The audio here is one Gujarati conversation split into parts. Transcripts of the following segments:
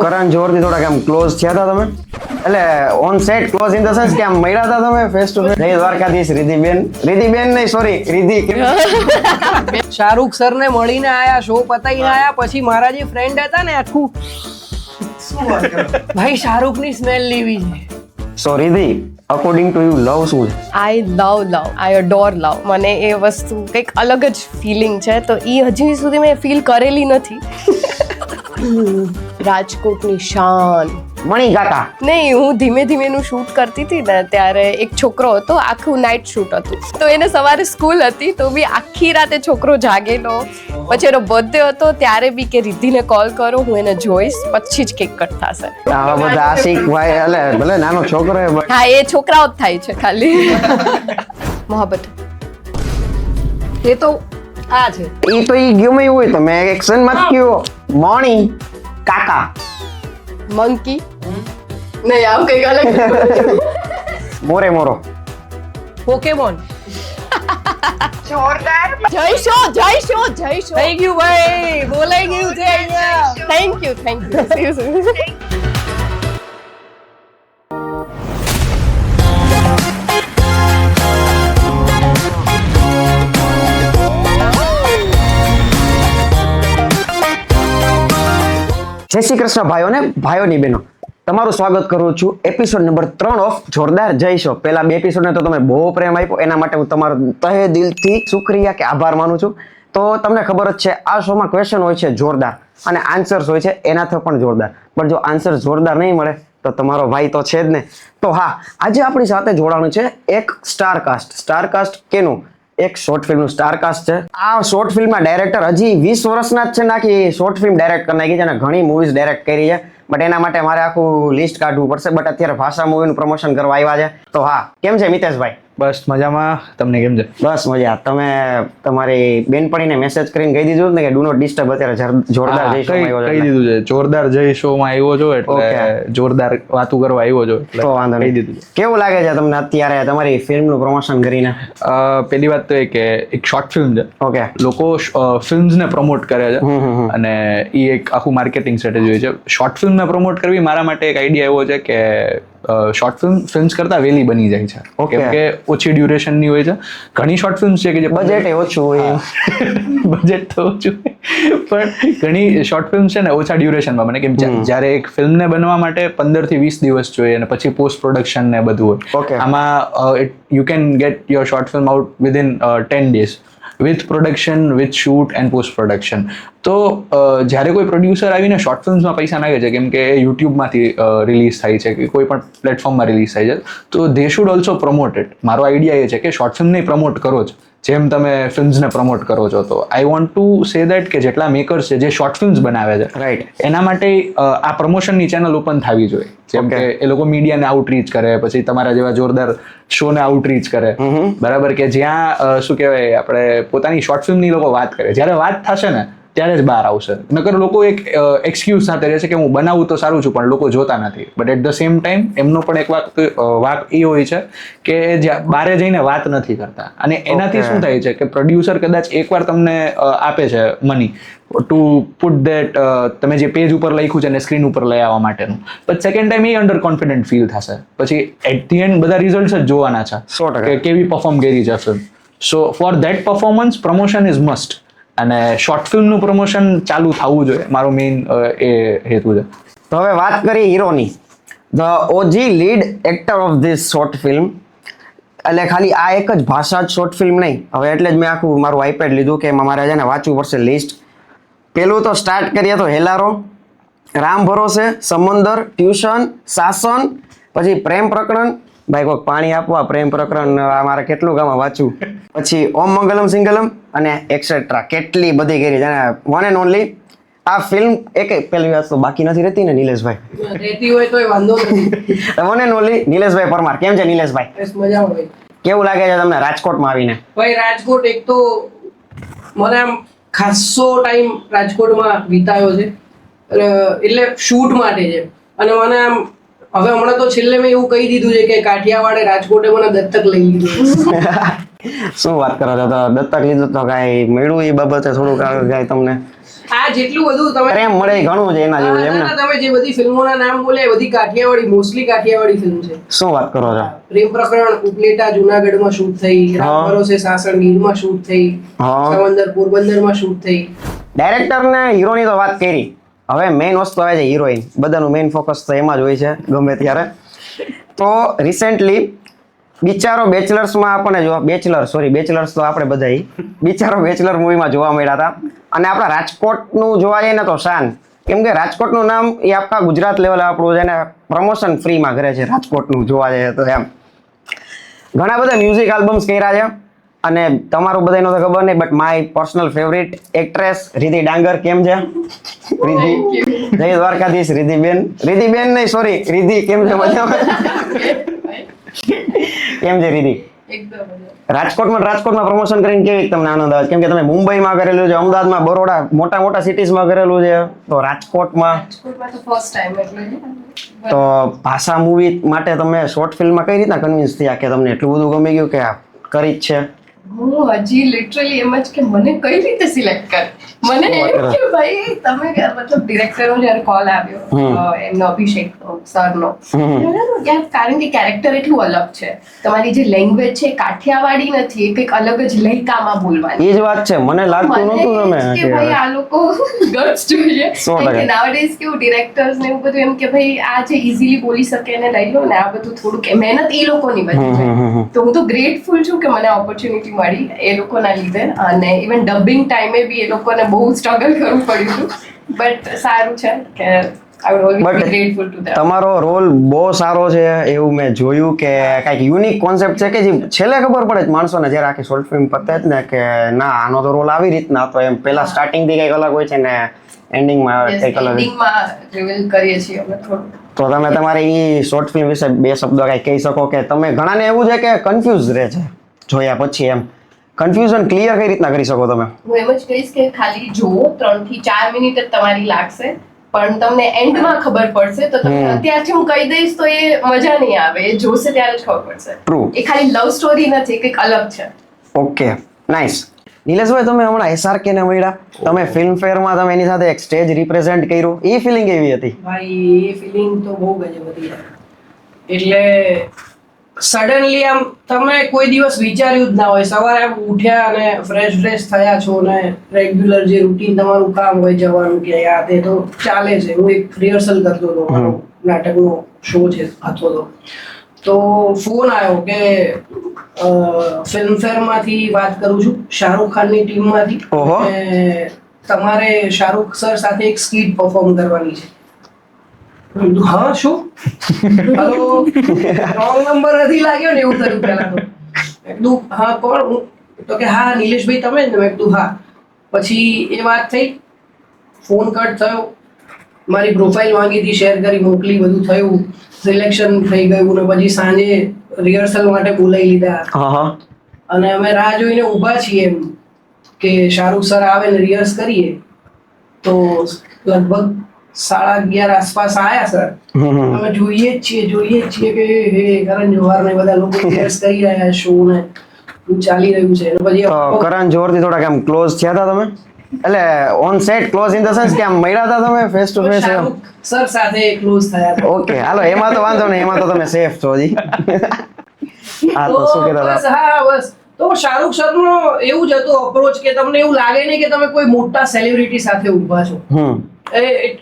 કરણ જોરથી થોડાક આમ ક્લોઝ થયા હતા તમે? એટલે on set close in the sense કે આમ મળ્યા હતા તમે ફેસ ટુ ફેસ? જય દ્વારકાધીશ રિધિબેન નહીં સોરી રિધિ. શાહરુખ સર ને મળીને આયા, શો પતાઈને આયા, પછી મારા જે ફ્રેન્ડ હતા ને આખું ભાઈ શાહરુખ ની સ્મેલ લેવી છે. So Riddhi, according to you love શું છે? આઈ અડોર લવ. મને એ વસ્તુ કંઈક અલગ જ ફિલિંગ છે, તો એ હજી સુધી મેં ફીલ કરેલી નથી. રાજકોટની શાન. મણી કાકા. નહીં, હું ધીમે ધીમે નું શૂટ કરતી હતી ને ત્યારે એક છોકરો હતો, આખું નાઇટ શૂટ હતું, તો એને સવારે સ્કૂલ હતી તો બી આખી રાતે છોકરો જાગેલો. પછી એનો બર્થડે હતો ત્યારે બી કે રિદ્ધિને કોલ કરો, હું એને જોઈશ, પછી જ કેક કટ થશે. આવા બધા આશિક ભાઈ, એટલે ભલે નાનો છોકરો હે but હા, એ છોકરાઓ જ થાય છે ખાલી. મોહબ્બત એ તો આ છે. ઈ તો ઈ ગમે એવું હોય તો મેં એક્શન માં કયો મણી કાકા. મંકી નહીં, આવું કંઈક અલગ. મોરે મોરો. પોકેમોન. જઈશો થઈ ગયું ભાઈ, બોલાઈ ગયું છે અહીંયા. Thank you. જય શ્રી કૃષ્ણ ભાઈઓ ને ભાઈઓની બહેનો, તમારું સ્વાગત કરું છું એપિસોડ નંબર 3 ઓફ જોરદાર જય શો. પહેલા 2 એપિસોડને તો તમે બહુ પ્રેમ આપ્યો, એના માટે હું તમારો તહે દિલથી શુક્રિયા કે આભાર માનું છું. તો તમને ખબર જ છે આ શોમાં ક્વેશ્ચન હોય છે જોરદાર અને આન્સર્સ હોય છે એનાથી પણ જોરદાર. પણ જો આન્સર જોરદાર નહીં મળે તો તમારો ભાઈ તો છે જ ને. તો હા, આજે આપણી સાથે જોડાણું છે એક સ્ટારકાસ્ટ કેનું? એક શોર્ટ ફિલ્મનું સ્ટારકાસ્ટ છે. આ શોર્ટ ફિલ્મના ડાયરેક્ટર હજી 20 વર્ષના જ છે, નાખી શોર્ટ ફિલ્મ ડાયરેક્ટ કરી નાખી છે અને ઘણી મૂવીઝ ડાયરેક્ટ કરી છે. બટ એના માટે મારે આખું લિસ્ટ કાઢવું પડશે. બટ અત્યારે ભાષા મૂવીનું પ્રમોશન કરવા આવ્યા છે. તો હા, કેમ છે મિતેશભાઈ? બસ મજામાં. તમને કેમ છે? બસ મજા. તમે તમારી બેનપણીને મેસેજ કરીને કહી દીધું ને કે ડુ નોટ ડિસ્ટર્બ, અત્યારે જોરદાર જય શો માં આવ્યો કહી દીધું છે. જોરદાર જય શો માં આવ્યો છો એટલે જોરદાર વાતો કરવા આવ્યો છો એટલે તો વાંધો કહી નહીં. દીધું. કેવું લાગે છે તમને અત્યારે તમારી ફિલ્મનું પ્રમોશન કરીને? પહેલી વાત તો એ કે એક શોર્ટ ફિલ્મ છે, ઓકે, લોકો ફિલ્મ્સ ને પ્રમોટ કરે છે અને એ એક આખું માર્કેટિંગ સ્ટ્રેટેજી હોય છે. શોર્ટ ફિલ્મ ને પ્રમોટ કરવી મારા માટે એક આઈડિયા એવો છે કે શોર્ટ ફિલ્મ્સ કરતા વહેલી બની જાય છે. Okay. કેમ કે ઓછી ડ્યુરેશન ની હોય છે. ઘણી શોર્ટ ફિલ્મ્સ છે કે જે બજેટ ઓછું હોય. બજેટ તો ઓછું હોય, પણ ઘણી શોર્ટ ફિલ્મ છે ને ઓછા ડ્યુરેશનમાં બને. કેમ જ્યારે એક ફિલ્મને બનવા માટે 15 થી 20 દિવસ જોઈએ અને પછી પોસ્ટ પ્રોડક્શન ને બધું Okay. હોય. આમાં you can get your short film out within 10 days with production, with shoot and post production. તો જ્યારે કોઈ પ્રોડ્યુસર આવીને શોર્ટ ફિલ્મ્સમાં પૈસા નાખે છે, કેમ કે યુટ્યુબમાંથી રિલીઝ થાય છે કે કોઈ પણ પ્લેટફોર્મમાં રિલીઝ થાય છે, તો they should also promote it. મારો આઈડિયા એ છે કે શોર્ટ ફિલ્મને પ્રમોટ કરો જ જેમ તમે ફિલ્મ્સને પ્રમોટ કરો છો. તો I want to say that કે જેટલા મેકર્સ છે જે શોર્ટ ફિલ્મ્સ બનાવે છે, રાઈટ, એના માટે આ પ્રમોશનની ચેનલ ઓપન થવી જોઈએ. જેમ કે એ લોકો મીડિયાને આઉટરીચ કરે, પછી તમારા જેવા જોરદાર શોને આઉટરીચ કરે, બરાબર, કે જ્યાં શું કહેવાય આપણે પોતાની શોર્ટ ફિલ્મની લોકો વાત કરે. જ્યારે વાત થશે ને ત્યારે જ બહાર આવશે. નકર લોકો એક એક્સક્યુઝ સાથે રહેશે કે હું બનાવું તો સારું છું પણ લોકો જોતા નથી. But at the same time એમનો પણ એક વાક એ હોય છે કે બારે જઈને વાત નથી કરતા. અને એનાથી શું થાય છે કે પ્રોડ્યુસર કદાચ એકવાર તમને આપે છે મની ટુ પુટ ધેટ, તમે જે પેજ ઉપર લખ્યું છે ને સ્ક્રીન ઉપર લઈ આવવા માટેનું, પછી સેકન્ડ ટાઈમ એ અંડર કોન્ફિડન્ટ ફીલ થશે. પછી એટ ધી એન્ડ બધા રિઝલ્ટ જ જોવાના છે 100%. કે કેવી પરફોર્મ કરી છે film. So for that performance promotion is must. અને શોર્ટ ફિલ્મનું પ્રમોશન ચાલુ થવું જોઈએ, મારો મેઇન એ હેતુ છે. તો હવે વાત કરી હીરોની. The OG lead actor of this short film. એટલે ખાલી આ એક જ ભાષા જ શોર્ટ ફિલ્મ નહીં. હવે એટલે જ મેં આખું મારું આઈપેડ લીધું કે એમાં મારે છે ને વાંચવું પડશે લિસ્ટ. પેલું તો સ્ટાર્ટ કરીએ તો હેલારો, રામ ભરોસે, સમંદર, ટ્યુશન, શાસન, પછી પ્રેમ પ્રકરણ. ભાઈ કોઈક પાણી આપવા, પ્રેમ પ્રકરણ મારે કેટલું ગામાં વાંચવું. પછી ઓમ મંગલમ સિંગલમ અને એક્સેટ્રા. કેટલી બધી કરી છે. વન એન્ડ ઓનલી આ ફિલ્મ એક પેલી વાત તો બાકી નથી રહેતી ને નિલેશભાઈ? રહેતી હોય તો વાંધો નથી. વન એન્ડ ઓનલી નિલેશભાઈ પરમાર. કેમ છે નિલેશભાઈ? બસ મજામાં ભાઈ. કેવું લાગે છે તમને રાજકોટમાં આવીને? ભાઈ રાજકોટ એક તો મને આમ ખાસો ટાઈમ રાજકોટમાં વિતાયો છે, એટલે શૂટ માટે છે. અને મને આમ હવે હમણાં તો છેલ્લે મેં એવું કહી દીધું છે કે કાઠિયાવાડે રાજકોટે મને દત્તક લઈ લીધું. શું વાત કરો છો? તો દત્તક લીધું તો કાંઈ મળ્યું એ બાબતે થોડુંક કાંઈ તમને? આ જેટલું બધું તમે પ્રેમ મળે એ ઘણું છે એના જેવું છે એમ ને. તમે જે બધી ફિલ્મોના નામ બોલે એ બધી કાઠિયાવાડી મોસ્ટલી કાઠિયાવાડી ફિલ્મ છે. શું વાત કરો છો? પ્રેમ પ્રકરણ ઉપલેટા જુનાગઢમાં શૂટ થઈ, રામ ભરોસે સાસણ ગીરમાં શૂટ થઈ, હા. સમંદર પોરબંદરમાં શૂટ થઈ. ડાયરેક્ટર ને હીરોની તો વાત કરી, હવે મેઇન વસ્તુ આવે છે હિરોઈન. બધાનું મેઇન ફોકસ તો એમાં જ હોય છે ગમે ત્યારે. તો રિસેન્ટલી બિચારો બેચલર્સમાં આપણને જોવા બેચલર્સ તો આપણે બધા બિચારો બેચલર મૂવીમાં જોવા મળ્યા હતા. અને આપણા રાજકોટનું જોવા જઈએ ને તો શાન, કેમ કે રાજકોટનું નામ એ આખા ગુજરાત લેવલે આપણું છે ને પ્રમોશન ફ્રીમાં કરે છે રાજકોટનું જોવા જઈએ તો એમ. ઘણા બધા મ્યુઝિક આલ્બમ્સ કર્યા છે અને તમારું બધાનો તો ખબર નહીં, but my personal favourite actress Riddhi ડાંગર કેમ છે? રિધિ, જય દ્વારકાધીશ. રિધિબેન નહીં, સોરી, રિધિ કેમ છે? મજામાં? કેમ છે રિધિ? રાજકોટમાં પ્રમોશન કરીને કેવી તમને આનંદ આવે? કેમ કે તમે મુંબઈમાં કરેલું છે, અમદાવાદમાં, બરોડા, મોટા સિટીઝમાં કરેલું છે, તો રાજકોટમાં તો ફર્સ્ટ ટાઈમ એટલે તો ભાષા મૂવી માટે તમે શોર્ટ ફિલ્મમાં કઈ રીતના કન્વિન્સ થયા કે તમને એટલું બધું ગમી ગયું કે આ કરી જ છે? હું હજી લિટરલી એમ જ કે મને કઈ રીતે સિલેક્ટ કર, મને એમ કે ભાઈ તમે મતલબ ડિરેક્ટરનો જ્યારે કોલ આવ્યો એમનો અભિષેક સરનો, યાર કારણ કે કેરેક્ટર એટલું અલગ છે, તમારી જે લેંગ્વેજ છે કાઠિયાવાડી નથી, એ કંઈક અલગ જ લહેકામાં બોલવાની. એ જ વાત છે, મને લાગતું નહોતું તમે કે ભાઈ આ લોકો ગટ્સ જોઈએ કે નાઉડેઝ કેવું ડિરેક્ટર્સ ને એવું બધું એમ કે ભાઈ આ જે ઇઝીલી બોલી શકે ને લઈ લો ને, આ બધું થોડુંક મહેનત એ લોકોની બધી છે. તો હું તો ગ્રેટફુલ છું કે મને ઓપોર્ચ્યુનિટી મળી એ લોકોના લીધે, અને ઇવન ડબિંગ ટાઈમે બી એ લોકોને બહુ સ્ટ્રગલ કરવું પડ્યું હતું, બટ સારું છે કે I would always be grateful to them. તમારો રોલ બહુ સારો છે એવું મેં જોયું કે કંઈક યુનિક કોન્સેપ્ટ છે કે જે છેલ્લે ખબર પડે જ માણસોને જ્યારે આખી શોર્ટ ફિલ્મ પતે જ ને કે ના આનો તો રોલ આવી રીતના હતો, એમ પેલા સ્ટાર્ટિંગ થી કંઈક અલગ હોય છે ને એન્ડિંગમાં કંઈક અલગ. એન્ડિંગમાં રિવીલ કરીએ છીએ અમે થોડું. તો તમે તમારી ઈ શોર્ટ ફિલ્મ વિશે બે શબ્દો કંઈ કહી શકો કે તમે ઘણાને એવું છે કે કન્ફ્યુઝ રહે છે જોયા પછી, એમ કન્ફ્યુઝન ક્લિયર કઈ રીતના કરી શકો તમે? હું એમ જ કહીશ કે ખાલી જુઓ, 3 થી 4 મિનિટ જ તમારી લાગશે, પણ તમને એન્ડમાં ખબર પડશે. તો તમે અત્યારથી હું કહી દઈશ તો એ મજા નહીં આવે, એ જોશે ત્યારે જ ખબર પડશે. ટ્રુ. એ ખાલી લવ સ્ટોરી નથી, કંઈક અલગ છે. Okay, nice. નિલેશભાઈ, તમે હમણાં SRK ને મળ્યા, તમે ફિલ્મ ફેરમાં તમે એની સાથે એક સ્ટેજ રિપ્રેઝેન્ટ કર્યું, એ ફિલિંગ કેવી હતી? ભાઈ એ ફિલિંગ તો બહુ ગજબ હતી યાર. એટલે સડનલી આમ તમે કોઈ દિવસ વિચાર્યું જ ના હોય, સવારે આમ ઉઠ્યા અને ફ્રેશ થયા છો ને રેગ્યુલર જે રૂટીન તમારું કામ હોય જવાનું કે આ તે તો ચાલે છે. હું એક રિહર્સલ કરતો હતો, મારો નાટકનો શો છે હતો તો ફોન આવ્યો કે ફિલ્મફેરમાંથી વાત કરું છું, શાહરુખ ખાનની ટીમમાંથી, તમારે શાહરુખ સર સાથે એક સ્કીટ પરફોર્મ કરવાની છે. હા શું? હેલો, રોંગ નંબર નથી લાગ્યો ને એવું થયું પહેલા તો. એકદમ હા કોણ? તો કે હા નિલેશભાઈ તમે જ ને? મેં કીધું હા. પછી એ વાત થઈ, ફોન કટ થયો, મારી પ્રોફાઇલ માંગી હતી, શેર કરી, મોકલી, બધું થયું, સિલેક્શન થઈ ગયું ને પછી સાંજે રિહર્સલ માટે બોલાવી લીધા અને અમે રાહ જોઈને ઊભા છીએ એમ કે શાહરુખ સર આવે ને રિહર્સ કરીએ. તો લગભગ 11:30 આસપાસ આયા સર. અમે જોઈએ જ છીએ કે હે કરણ જોહર ને બધા લોકો રિહર્સ કરી રહ્યા શો ને ચાલી રહ્યું છે. પછી કરણ જોહર થી થોડા આમ ક્લોઝ થયા હતા તમે? એટલે on set close in the sense કે આમ મળ્યા હતા તમે ફેસ ટુ ફેસ? સર સાથે ક્લોઝ થયા હતા. ઓકે, હાલો, એમાં તો વાંધો નહીં, એમાં તો તમે સેફ છો જી. હા, તો શું કહેતા હતા? હા બસ, તો શાહરુખ સર નો એવું જ હતું અપ્રોચ કે તમને એવું લાગે નહીં કે તમે કોઈ મોટા સેલિબ્રિટી સાથે ઊભા છો.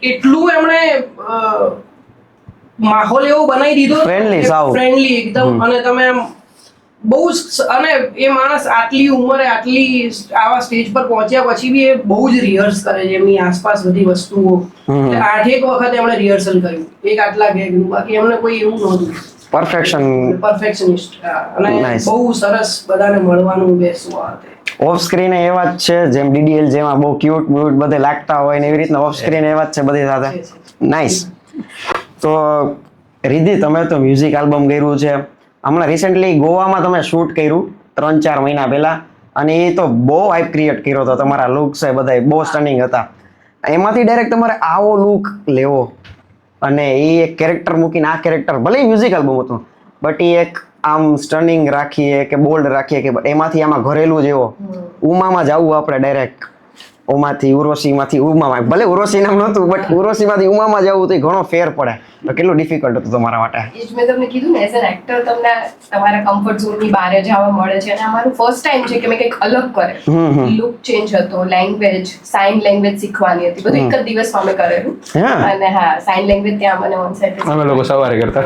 એટલું એમણે માહોલ એવો બનાવી દીધો, ફ્રેન્ડલી એકદમ, અને તમે આમ બહુ જ, અને એ માણસ આટલી ઉંમરે આવા સ્ટેજ પર પહોંચ્યા પછી બી એ બહુ જ રિહર્સ કરે છે એમની આસપાસ બધી વસ્તુઓ. 8 વખત એમણે રિહર્સલ કર્યું, એક આટલા ગેગનું, બાકી એમને કોઈ એવું નહોતું. પરફેક્શનિસ્ટ અને બહુ સરસ બધાને મળવાનું બેસવા. ઓફ સ્ક્રીન એવા જ છે જેમ DDL જેમાં બહુ ક્યુટ બધે લાગતા હોય ને એવી રીતના ઓફ સ્ક્રીન એવા જ છે બધી સાથે. નાઇસ. તો રિધિ, તમે તો મ્યુઝિક આલ્બમ કર્યું છે, હમણાં રિસેન્ટલી ગોવામાં તમે શૂટ કર્યું 3-4 મહિના પહેલા, અને એ તો બહુ હાઇપ ક્રિએટ કર્યો હતો. તમારા લુક્સ એ બધા બહુ સ્ટનિંગ હતા. એમાંથી ડાયરેક્ટ તમારે આવો લુક લેવો અને એ એક કેરેક્ટર મૂકીને આ કેરેક્ટર, ભલે મ્યુઝિક આલ્બમ હતું બટ એ એક આમ સ્ટનિંગ રાખીએ કે બોલ્ડ રાખીએ કે એમાંથી આમાં ઘરેલું જેવો ઉમામાં જવું આપણે ડાયરેક્ટ, ઓમાંથી ઉર્વશીમાંથી ઉમામાં, ભલે ઉર્વશી નામ નહોતું બટ ઉર્વશીમાંથી ઉમામાં જવું તો ઘણો ફેર પડે, તો કેટલું ડિફિકલ્ટ હતું તમારા માટે? એ જ મેં તમને કીધું ને, એઝ એન એક્ટર તમને તમારા કમ્ફર્ટ ઝોનની બહાર જવા મળે છે. અને અમારું ફર્સ્ટ ટાઈમ છે કે મેં કંઈક અલગ કરે. લુક ચેન્જ હતો, લેંગ્વેજ, સાઇન લેંગ્વેજ શીખવાની હતી, બધું એક જ દિવસમાં અમે કરેલું. અને હા, સાઇન લેંગ્વેજ ત્યાં મને ઓન સાઇટ અમે લોકો સવારે કરતા.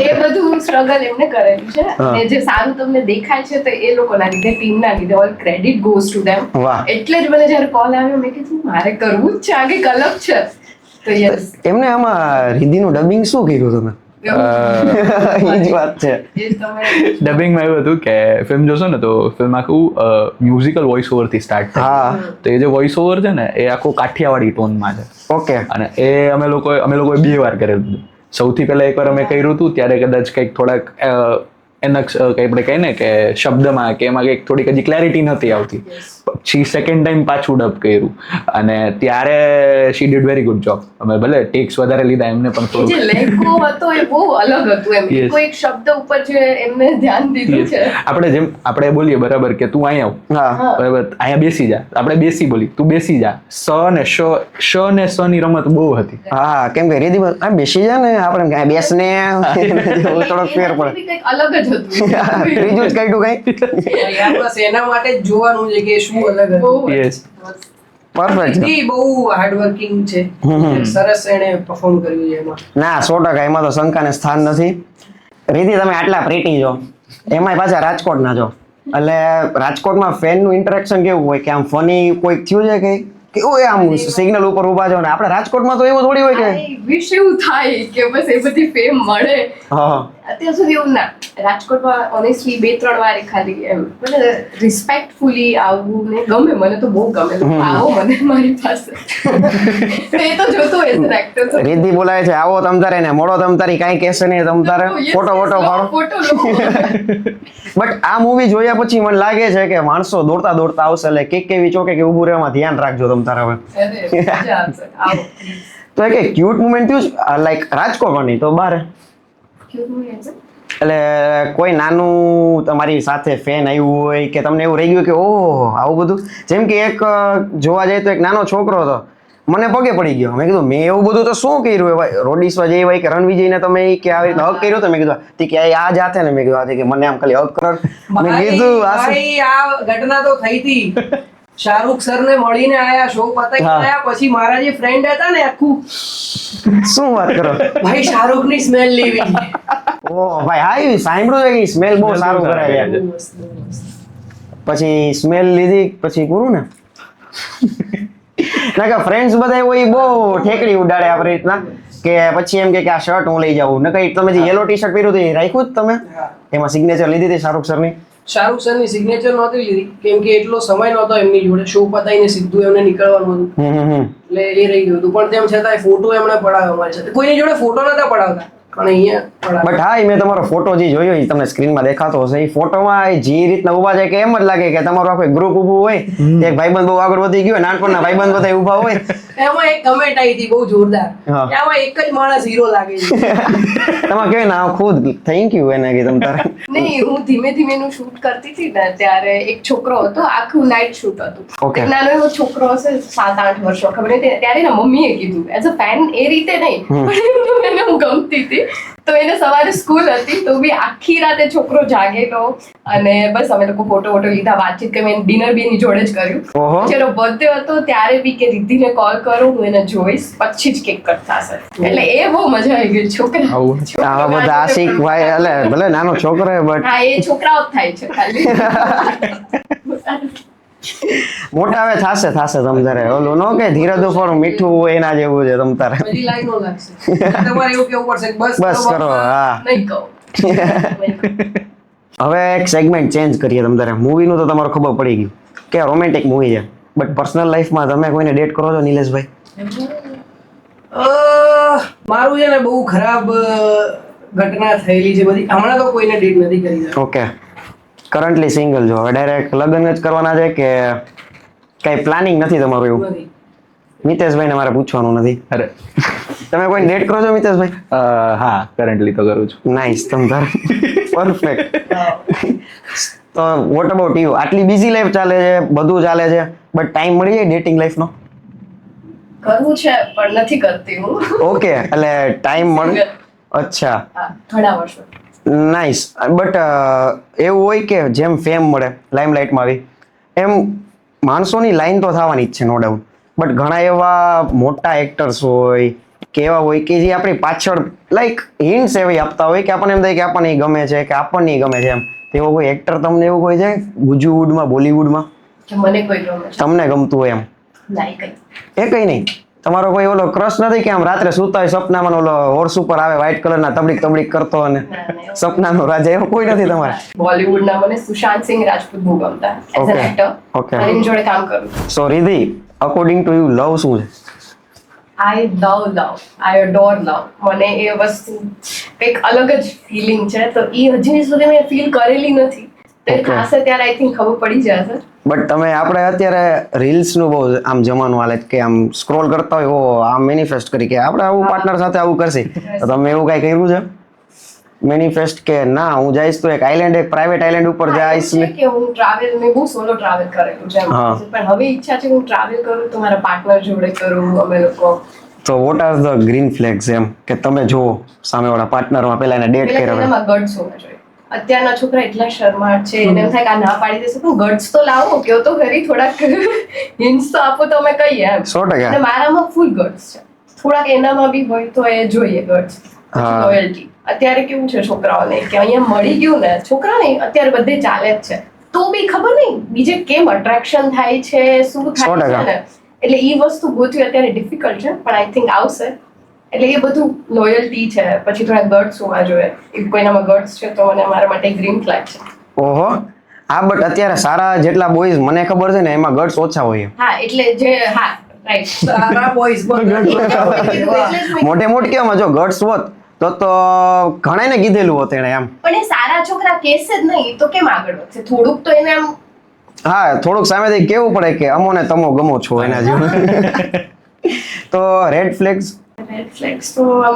એ બધું સ્ટ્રગલ એમને કરેલું છે. અને જે સારું તમને દેખાય છે તો એ લોકોના લીધે, ટીમના લીધે, all credit goes to them. વાહ. એટલે જ મને જ્યારે કોલ આવ્યો મેં કીધું મારે કરવું જ છે, આ કંઈક અલગ છે. તો યસ, એમને આમાં રિદ્ધિનું ડબિંગ શું કર્યું તમે? એ જ વાત છે. એ તમે ડબિંગમાં એવું હતું કે ફિલ્મ જોશો ને તો ફિલ્મ આખું મ્યુઝિકલ વોઇસ ઓવરથી સ્ટાર્ટ થાય. તો એ જે વોઇસ ઓવર છે ને એ આખું કાઠિયાવાડી ટોનમાં છે. ઓકે. અને એ અમે લોકોએ 2 વાર કરેલું હતું. સૌથી પહેલા એકવાર અમે કર્યું હતું ત્યારે કદાચ કંઈક થોડાક એના કંઈ આપણે કહીએ ને કે શબ્દમાં કે એમાં કંઈક થોડીક હજી ક્લેરિટી નથી આવતી. પછી સેકન્ડ ટાઈમ પાછું ડબ કર્યું અને ત્યારે she did very good job. અમે ભલે ટેક્સ વધારે લીધા, એમને પણ જે થોડું લેગો હતો એ બહુ અલગ હતું. એમ Yes. કોઈ એક શબ્દ ઉપર જે એમને ધ્યાન દીધું છે. આપણે બોલીએ બરાબર કે તું અહીંયા આવ, હા. બરાબર, અહીંયા બેસી જા, આપણે બેસી બોલી, તું બેસી જા. સ ને શ ને સ ની રમત બહુ હતી. હા, કેમ કે રિદ્ધિ આ બેસી જાય ને આપણે ક્યાંય બેસને થોડોક ફેર પડે. એનાથી કંઈક અલગ જ હતું. ત્રીજું જ કાઢ્યું કઈ? યાર બસ એના માટે જ જોવાનું છે કે શું અલગ બહુ હતું. Yes. પરફેક્ટ. રિદ્ધિ બહુ હાર્ડવર્કિંગ છે, સરસ એણે પરફોર્મ કર્યું છે એમાં. ના 100% એમાં તો શંકાને સ્થાન નથી. રિદ્ધિ તમે આટલા પ્રીટી છો, એમાંય પાછા રાજકોટના છો, એટલે રાજકોટમાં ફેનનું ઇન્ટરેક્શન કેવું હોય કે આમ ફની કોઈક થયું છે કે ઓય આમ સિગ્નલ ઉપર ઊભા છો ને? આપણે રાજકોટમાં તો એવું થોડી હોય કે I wish એવું થાય કે બસ એ બધી ફેમ મળે. હા અત્યાર સુધી એવું ના. રાજકોટમાં ઓનેસ્ટલી 2-3 વાર ખાલી એમ મને રિસ્પેક્ટફુલી આવવું ને ગમે. મને તો બહુ ગમે. લોકો આવો મને મારી પાસે. એ તો જોતું હોય છે એક્ટર તો. રિદ્ધિ બોલાય છે આવો તમ તારે ને મોડો તમ તારી કાંઈ કહેશે નહીં તમ તારે ફોટો પાડો. ફોટો લો. બટ આ મૂવી જોયા પછી મને લાગે છે કે માણસો દોડતા દોડતા આવશે, એટલે કેક કેવી ચોકે કે ઊભું રહેવામાં ધ્યાન રાખજો તમ તારે હવે. અરે મજા આવશે. આવો. તો એ કે ક્યુટ મુમેન્ટ થયું લાઈક રાજકોટમાં નહીં તો બહાર, Cute movie છે. એટલે કોઈ નાનું તમારી સાથે ફેન આવ્યું હોય કે તમને એવું રહી ગયું કે ઓહ આવું બધું? જેમ કે એક જોવા જાય તો એક નાનો છોકરો હતો, મને પગે પડી ગયો. મેં કીધું મેં એવું બધું તો શું કર્યું ભાઈ? રોડિસમાં જઈ હોય કે રણવિજયને તમે કે આવી રીતના હક કર્યો તો? મેં કીધું તે કે આ જાતે ને? મેં કીધું આ કે મને આમ ખાલી હક કર. મેં કીધું આ શું? ભાઈ આ ઘટના તો થઈ હતી. શાહરુખ સર ને મળીને આયા, શો પતાવી હા. આયા, પછી મારા જે ફ્રેન્ડ હતા ને આખું શું વાત કરો? ભાઈ શાહરુખ ની સ્મેલ લેવી. ઓહ ભાઈ હા એ સાંભળ્યું છે કે સ્મેલ બહુ સારું કરે છે. પછી સ્મેલ લીધી પછી પૂરું ને? ના કે ફ્રેન્ડ્સ બધા હોય બહુ ઠેકડી ઉડાડે આપણી રીતના કે પછી એમ કે આ શર્ટ હું લઈ જાઉં ને કઈ તમે જે યેલો ટી શર્ટ પહેર્યું હતું એ રાખ્યું જ તમે? એમાં સિગ્નેચર લીધી હતી શાહરુખ સરની? શાહરુખ સર ની સિગ્નેચર નહોતી લીધી કેમ કે એટલો સમય નહોતો એમની જોડે. શો પતાવીને સીધું એમને નીકળવાનું હતું એટલે એ રહી ગયું હતું. પણ તેમ છતાં ફોટો એમણે પડાવ્યો અમારી સાથે. કોઈની જોડે ફોટો નતા પડાવતા પણ અહીંયા પડાવ્યો. બટ હા મેં તમારો ફોટો જે જોયો એ તમને સ્ક્રીનમાં દેખાતો હશે. એ ફોટોમાં જે રીતના ઊભા છે કે એમ જ લાગે કે તમારું આખું ગ્રુપ ઊભું હોય, એક ભાઈબંધ બહુ આગળ વધી ગયો, નાનપણના ભાઈબંધ બધા ઊભા હોય. એમાં એક કમેન્ટ આવી હતી બહુ જોરદાર. હા. આમાં એક જ માણસ હીરો લાગે છે. તમે કહે ને ખુદ થેન્ક યુ એને કે તમ તારે. નહીં, હું ધીમે ધીમે નું શૂટ કરતી હતી ને ત્યારે એક છોકરો હતો, આખું નાઇટ શૂટ હતું. Okay. એક નાનો એવો છોકરો હશે 7-8 વર્ષનો, ખબર નહીં. ત્યારે એના મમ્મીએ કીધું એઝ અ ફેન એ રીતે નહીં, પણ એને હું ગમતી હતી. તો એને સવારે સ્કૂલ હતી તો બી આખી રાતે છોકરો જાગેલો અને બસ અમે લોકો ફોટો વોટો લીધા, વાતચીત કરી, મેં ડિનર બી એની જોડે જ કર્યું. ઓહો. જેનો બર્થડે હતો ત્યારે બી કે રિદ્ધિને કોલ કરું, હું એને જોઈશ પછી જ કેક કટ થશે. એટલે એ બહુ મજા આવી ગઈ. છોકરા આવું. આવા બધા આશિક ભાઈ એટલે ભલે નાનો છોકરો બટ હા, એ છોકરાઓ જ થાય છે ખાલી. મોટા હવે થશે તમ તારે. ઓલું નો કે ધીરજ ઉપર મીઠું એના જેવું છે તમ તારે. બધી લાઈનો લાગશે. તમારે એવું કેવું પડશે કે બસ કરો હા. નહીં કહું. હવે એક સેગમેન્ટ ચેન્જ કરીએ તમ તારે. મૂવીનું તો તમારું ખબર પડી ગયું કે રોમેન્ટિક મૂવી છે, બટ પર્સનલ લાઈફમાં તમે કોઈને ડેટ કરો છો નિલેશભાઈ? મારું છે ને બહુ ખરાબ ઘટના થયેલી છે બધી. હમણાં તો કોઈને ડેટ નથી કરી. ઓકે, કરન્ટલી સિંગલ છો, હવે ડાયરેક્ટ લગ્ન જ કરવાના છે કે કઈ પ્લાનિંગ નથી તમારું એવું? નથી. મિતેશભાઈને મારે પૂછવાનું નથી. અરે તમે કોઈ ડેટ કરો છો મિતેશભાઈ? હા, કરન્ટલી તો કરું છું. નાઇસ તમ તારે. પરફેક્ટ. તો વોટ અબાઉટ યુ? આટલી બિઝી લાઈફ ચાલે છે, બધું ચાલે છે, બટ ટાઈમ મળી જાય ડેટિંગ લાઈફનો? કરવું છે પણ નથી કરતી હું. ઓકે, એટલે ટાઈમ મળે. અચ્છા, હા, ઘણા વર્ષો. નાઇસ. બટ એવું હોય કે જેમ ફેમ મળે, લાઇમલાઇટમાં આવી, એમ માણસોની લાઈન તો થવાની જ છે, નો ડાઉટ. બટ ઘણા એવા મોટા એક્ટર્સ હોય કે એવા હોય કે જે આપણી પાછળ લાઈક હિન્ટ્સ એવી આપતા હોય કે આપણને એમ થાય કે આપણને ઈ ગમે છે કે આપણને ઈ ગમે છે એમ. તેવો કોઈ એક્ટર તમને એવું કોઈ છે ગુજુવુડમાં, બોલીવુડમાં કે મને કોઈ ગમે છે? તમને ગમતું હોય એમ? ના, કઈ. એ કઈ નહીં. તમારો કોઈ ઓલો ક્રશ નથી કે આમ રાત્રે સુતા હોય સપનામાં ઓલો હોર્સ ઉપર આવે વ્હાઈટ કલરના તબડીક તબડીક કરતો અને સપનાનો રાજા, એવો કોઈ નથી તમારે? બોલિવૂડના મને સુશાંત સિંહ રાજપૂત બહુ ગમતા as an Okay. Actor. Okay. અને એની જોડે કામ કરું. So Riddhi, according to you love શું છે? આઈ અડોર લવ. મને એ વસ્તુ કંઈક અલગ જ ફિલિંગ છે, તો એ હજી સુધી મેં ફીલ કરેલી નથી. તો એ Okay. થશે ત્યારે આઈ થિંક ખબર પડી જશે. બટ તમે આપણે અત્યારે રીલ્સનું બહુ આમ જમાનું હાલે છે કે આમ સ્ક્રોલ કરતા હોય, ઓ આમ મેનિફેસ્ટ કરી કે આપણે આવું પાર્ટનર સાથે આવું કરશે, તો તમે એવું કાંઈ કર્યું છે મેનિફેસ્ટ કે ના હું જઈશ તો એક આઇલેન્ડ, એક પ્રાઇવેટ આઇલેન્ડ ઉપર હા, જઈશ એવું ને? છે કે હું ટ્રાવેલ મેં બહુ સોલો ટ્રાવેલ કરેલું છે એમ. હા. પણ હવે ઈચ્છા છે કે હું ટ્રાવેલ કરું તો મારા પાર્ટનર જોડે કરું, અમે લોકો. તો what are the green flags એમ કે તમે જુઓ સામેવાળા પાર્ટનરમાં પેલા એને ડેટ પેલા કર્યા એનામાં ગટ્સ હોવા જોઈએ. અત્યારના છોકરા એટલા શર્માળ છે, એને એમ થાય કે આ ના પાડી દેશે, પણ ગટ્સ તો લાવો, કયો તો ખરી, થોડાક હિન્ટ્સ તો આપો તો અમે કહીએ એમ. 100%. અને મારામાં ફૂલ ગટ્સ છે, થોડાક એનામાં બી હોય તો એ જોઈએ ગટ્સ. હા. લોયલ્ટી અત્યારે કેવું છે છોકરાઓને કે અહીંયા મળી ગયું ને, છોકરા નહીં અત્યારે બધે ચાલે જ છે, તો બી ખબર નહીં બીજે કેમ અટ્રેક્શન થાય છે, શું થાય 100%. છે ને, એટલે એ વસ્તુ ગોતવી અત્યારે ડિફિકલ્ટ છે, પણ આઈ થિંક આવશે. એટલે એ બધું લોયલ્ટી છે, પછી થોડા ગટ્સ હોવા જોઈએ. if કોઈનામાં ગટ્સ છે તો મને મારા માટે ગ્રીન ફ્લેગ છે. ઓહો, હા. બટ અત્યારે સારા જેટલા બોયઝ મને ખબર છે ને એમાં ગટ્સ ઓછા હોય. હા, એટલે જે હા રાઈટ સારા બોયઝ મોટે મોટ કેવામાં જો ગટ્સ હોત તો ઘણાને કીધેલું હોત એણે એમ. પણ એ સારા છોકરા કહેશે જ નહીં તો કેમ આગળ વધશે? થોડુંક તો એને આમ હા, થોડુંક સામેથી કેવું પડે કે અમોને તમો ગમો છો એના જેવું. તો રેડ ફ્લેગ્સ? રેડ ફ્લેગ્સ તો આમ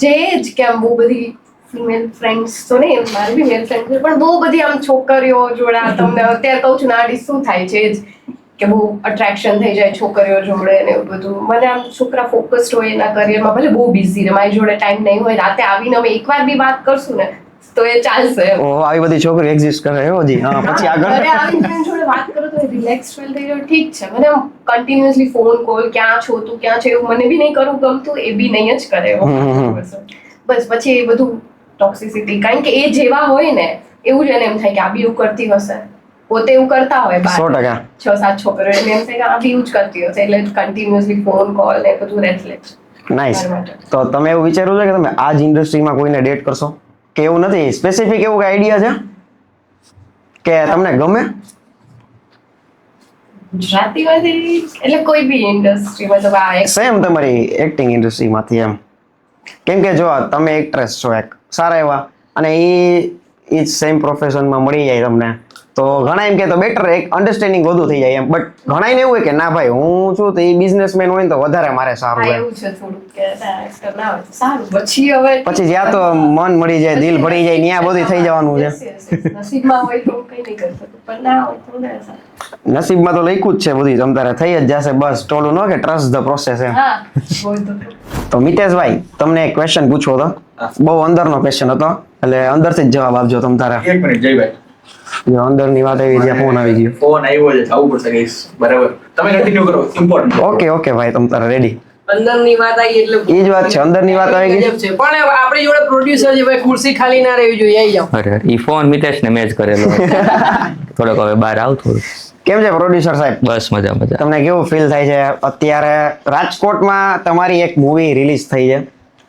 જે જ કે આમ બહુ બધી ફિમેલ ફ્રેન્ડ્સ તો નહીં, મારી બી મેલ ફ્રેન્ડ છે, પણ બહુ બધી આમ છોકરીઓ જોડે આ તમને અત્યારે કહું છું ને આડી શું થાય છે જ કે બહુ અટ્રેક્શન થઈ જાય છોકરીઓ જોડે ને એવું બધું. મને આમ છોકરા ફોકસ્ડ હોય એના કરિયરમાં, ભલે બહુ બિઝી રહે, મારી જોડે ટાઈમ નહીં હોય, રાતે આવીને અમે એકવાર બી વાત કરશું ને તો એ ચાલશે એમ. ઓ આવી બધી છોકરી એક્ઝિસ્ટ કરે હો જી. હા, પછી ઘરે આગળ આવીને friend જોડે વાત કરો તો રિલેક્સ ફીલ થઈ જાય, ઠીક છે. મને આમ કન્ટિન્યુઅસલી ફોન કોલ, ક્યાં છો તું, ક્યાં છે, એવું મને બી નહીં કરવું ગમતું, એ બી નહીં જ કરે એવો. બસ પછી એ બધું ટોક્સિસિટી, કારણ કે એ જેવા હોય ને એવું જ એને એમ થાય કે આ બી એવું કરતી હશે, પોતે એવું કરતા હોય 100%. 6-7 છોકરીઓ, એટલે એમ થાય કે આ બી એવું જ કરતી હશે, એટલે કન્ટિન્યુઅસલી ફોન કોલ ને બધું રેડ ફ્લેગ. નાઇસ. તો તમે એવું વિચાર્યું છે કે તમે આ જ ઇન્ડસ્ટ્રીમાં કોઈને ડેટ કરશો કે એવું નથી? સ્પેસિફિક એવું કઈ આઈડિયા છે કે તમને ગમે? ગુજરાતીમાંથી એટલે કોઈ બી ઇન્ડસ્ટ્રીમાં તો આ એક સેમ તમારી એક્ટિંગ ઇન્ડસ્ટ્રીમાંથી એમ? કેમ કે જો તમે એક્ટ્રેસ છો એક સારા એવા, અને એ સેમ પ્રોફેશનમાં મળી જાય તમને, તો ઘણા એમ કે તો બેટર એક અન્ડરસ્ટેન્ડિંગ વધુ થઈ જાય એમ. બટ ઘણા ને એવું હોય કે ના ભાઈ હું છું તો એ બિઝનેસમેન હોય ને તો વધારે મારે સારું હા, એમ. એવું છે થોડું કે એક્ટર ના હોય તો સારું. પછી હવે પછી જ્યાં તો મન મળી જાય, દિલ ભરી જાય, ત્યાં બધું થઈ જવાનું છે. Yes, yes, yes. નસીબમાં હોય તો કઈ નહીં કરી શકું, પણ ના હોય તો ના સારું. નસીબમાં તો લખ્યું જ છે બધું, તમ તારે થઈ જ જશે. બસ ટોલું ન કે ટ્રસ્ટ ધ પ્રોસેસ એમ. હા, હોય તો તો મિતેશભાઈ, તમને એક ક્વેશ્ચન પૂછવો હતો, બહુ અંદરનો ક્વેશ્ચન હતો, એટલે અંદરથી જ જવાબ આપજો તમ તારે. એક મિનિટ જયભાઈ, જો અંદરની વાત આવી જ્યાં ફોન આવી ગયો. ફોન આવ્યો છે, જવું પડશે guys. બરાબર, તમે કન્ટિન્યુ કરો, ઇમ્પોર્ટન્ટ. ઓકે ભાઈ, તમ તારે રેડી? અંદરની વાત આવી એટલે ઈ જ વાત છે, અંદરની વાત આવી ગઈ. ગજબ છે. પણ આપણી જોડે પ્રોડ્યુસર છે ભાઈ, ખુરશી ખાલી ના રહેવી જોઈએ, આવી જાઓ. અરે ઈ ફોન મિતેશ ને મેચ કરેલો થોડોક હવે બહાર આવ થોડું. કેમ છે પ્રોડ્યુસર સાહેબ? બસ મજા મજા. તમને કેવું ફીલ થાય છે અત્યારે રાજકોટમાં તમારી એક મૂવી રિલીઝ થઈ છે,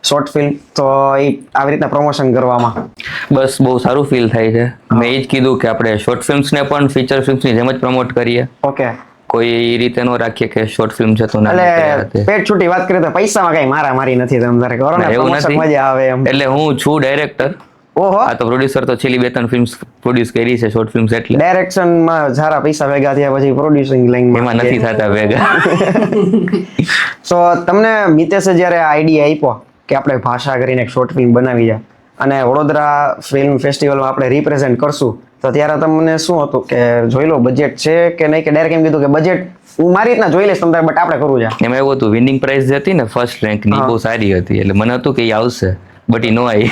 શોર્ટ ફિલ્મ, તો એ આવી રીતના પ્રમોશન કરવામાં? બસ બહુ સારું ફીલ થાય છે. મેં એ જ કીધું કે આપણે શોર્ટ ફિલ્મ્સ ને પણ ફીચર ફિલ્મ્સ ની જેમ જ પ્રમોટ કરીએ, ઓકે. કોઈ એ રીતે નો રાખીએ કે શોર્ટ ફિલ્મ છે તો ના એટલે નીકળે. પેટ છૂટી વાત કરીએ તો પૈસામાં કઈ મારી નથી, તમે તારે કરો ને એવું promotion નથી. મજા આવે એમ. એટલે હું છું ડાયરેક્ટર, ઓહો, આ તો પ્રોડ્યુસર તો છેલ્લી 2-3 ફિલ્મ્સ પ્રોડ્યુસ કરી છે શોર્ટ ફિલ્મ્સ, એટલે ડાયરેક્શનમાં સારા પૈસા ભેગા થયા પછી પ્રોડ્યુસિંગ લાઈનમાં એમાં નથી થતા ભેગા. સો તમને મિતેશે જ્યારે આઈડિયા આપ્યો કે આપણે ભાષા કરીને એક શોર્ટ ફિલ્મ બનાવી જાય અને વડોદરા ફિલ્મ ફેસ્ટિવલમાં આપણે રિપ્રેઝેન્ટ કરશું, તો ત્યારે તમને શું હતું કે જોઈ લો બજેટ છે કે નહીં, કે ડાયરેક્ટ એમ કીધું કે બજેટ હું મારી રીતના જોઈ લઈશ તમારે, બટ આપણે કરવું છે? એમાં એવું હતું, વિનિંગ પ્રાઇસ જે હતી ને ફર્સ્ટ રેન્ક ની બહુ સારી હતી, એટલે મને હતું કે એ આવશે, બટ એ નો આવી.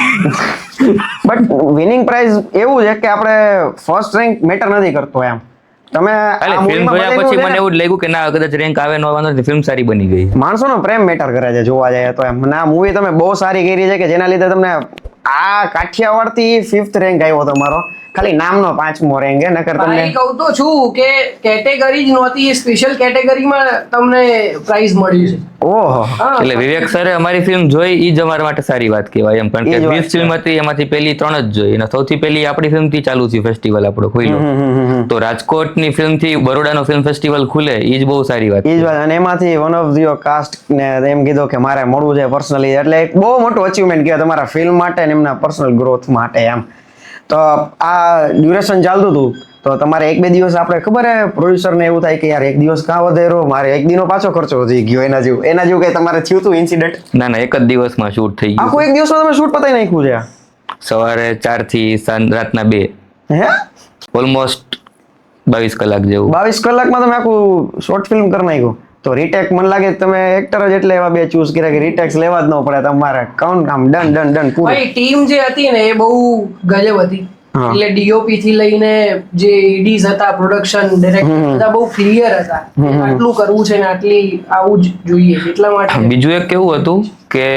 બટ વિનિંગ પ્રાઇઝ એવું છે કે આપણે ફર્સ્ટ રેન્ક મેટર નથી કરતો એમ. તમે આ ફિલ્મ movie માં જોયા બતાવ્યું પછી છે મને ને, એવું જ લાગ્યું કે ના કદાચ રેન્ક આવે નો વાંધો નથી, ફિલ્મ સારી બની ગઈ. માણસોનો પ્રેમ મેટર કરે છે જોવા જાય તો એમ. ના મૂવી તમે બહુ સારી કરી છે કે જેના લીધે તમને આ કાઠિયાવાડ થી 5th રેન્ક આવ્યો તમારો, ખાલી નામનો 5મો રેન્ક હે, નકર તમને ભાઈ કહું તો છું કે કેટેગરી જ નહોતી, સ્પેશિયલ કેટેગરીમાં તમને પ્રાઇઝ મળ્યું છે. ઓહો. હા, એટલે વિવેક સરે અમારી ફિલ્મ જોઈ ઈ જ અમારા માટે સારી વાત કહેવાય એમ, કારણ ઈ કે જ વાત 20 ફિલ્મ હતી એમાંથી પહેલી 3 જ જોઈ, અને સૌથી પહેલી આપણી ફિલ્મ થી ચાલુ થયું ફેસ્ટિવલ આપણો ખુલ્લો. તો રાજકોટની ફિલ્મ થી બરોડાનો ફિલ્મ ફેસ્ટિવલ ખુલે ઈ જ બહુ સારી વાત. એ જ વાત. અને એમાંથી વન ઓફ યોર કાસ્ટ ને એમ કીધું કે મારે મળવું છે પર્સનલી, એટલે એક બહુ મોટું અચીવમેન્ટ કહેવાય તમારા ફિલ્મ માટે ને એમના પર્સનલ ગ્રોથ માટે એમ. તો આ ડ્યુરેશન ચાલતું હતું તો તમારે 1-2 દિવસ આપણે ખબર હે પ્રોડ્યુસર ને એવું થાય કે યાર એક દિવસ કાં વધેરો, મારે એક દિનો પાછો ખર્ચો વધી ગયો, એના જેવું કઈ તમારે થયું હતું ઇન્સિડન્ટ? ના ના, એક જ દિવસમાં શૂટ થઈ ગયું. આખું એક દિવસમાં તમે શૂટ પતાવી નાખ્યું છે? સવારે 4 થી રાતના 2, હે ઓલમોસ્ટ 22 કલાક જેવું. 22 કલાકમાં તમે આખું શોર્ટ ફિલ્મ કરી નાખ્યું? તો રીટેક મને લાગે તમે એક્ટર જ એટલે એવા 2 ચૂઝ કર્યા કે રીટેક્સ લેવા જ ન પડે તમારે, કાઉન્ટ આમ ડન પૂરું. ભાઈ ટીમ જે હતી ને એ બહુ ગજબ હતી. હા. એટલે ડીઓપી થી લઈને જે ઈડીઝ હતા, પ્રોડક્શન ડાયરેક્ટર બધા બહુ ક્લિયર હતા. આટલું કરવું છે ને આટલી આવું જ જોઈએ, એટલા માટે. બીજું એક કેવું હતું કે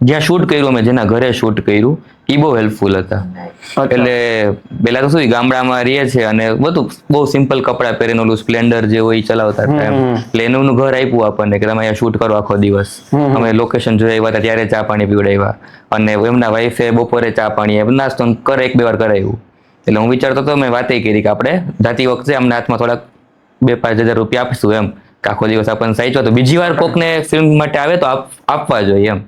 જ્યાં શૂટ કર્યું અમે, જેના ઘરે શૂટ કર્યું, એ બહુ હેલ્પફુલ હતા. એટલે પેલા તો શું ગામડામાં રહીએ છે અને બધું બહુ સિમ્પલ કપડાં પહેરીને ઓલું સ્પ્લેન્ડર જે હોય એ ચલાવતા હતા એમ. એટલે એનું ઘર આપ્યું આપણને કે તમે અહીંયા શૂટ કરો આખો દિવસ. અમે લોકેશન જોઈ આવ્યા હતા ત્યારે ચા પાણી પીવડાવ્યા, અને એમના વાઈફે બપોરે ચા પાણી નાસ્તો કરે 1-2 વાર કરાવ્યું. એટલે હું વિચારતો હતો, મેં વાતે કરી કે આપણે જાતી વખતે અમને હાથમાં થોડાક 2-5 હજાર રૂપિયા આપીશું એમ, કે આખો દિવસ આપણને સાચવો તો બીજી વાર કોકને ફિલ્મ માટે આવે તો આપવા જોઈએ એમ.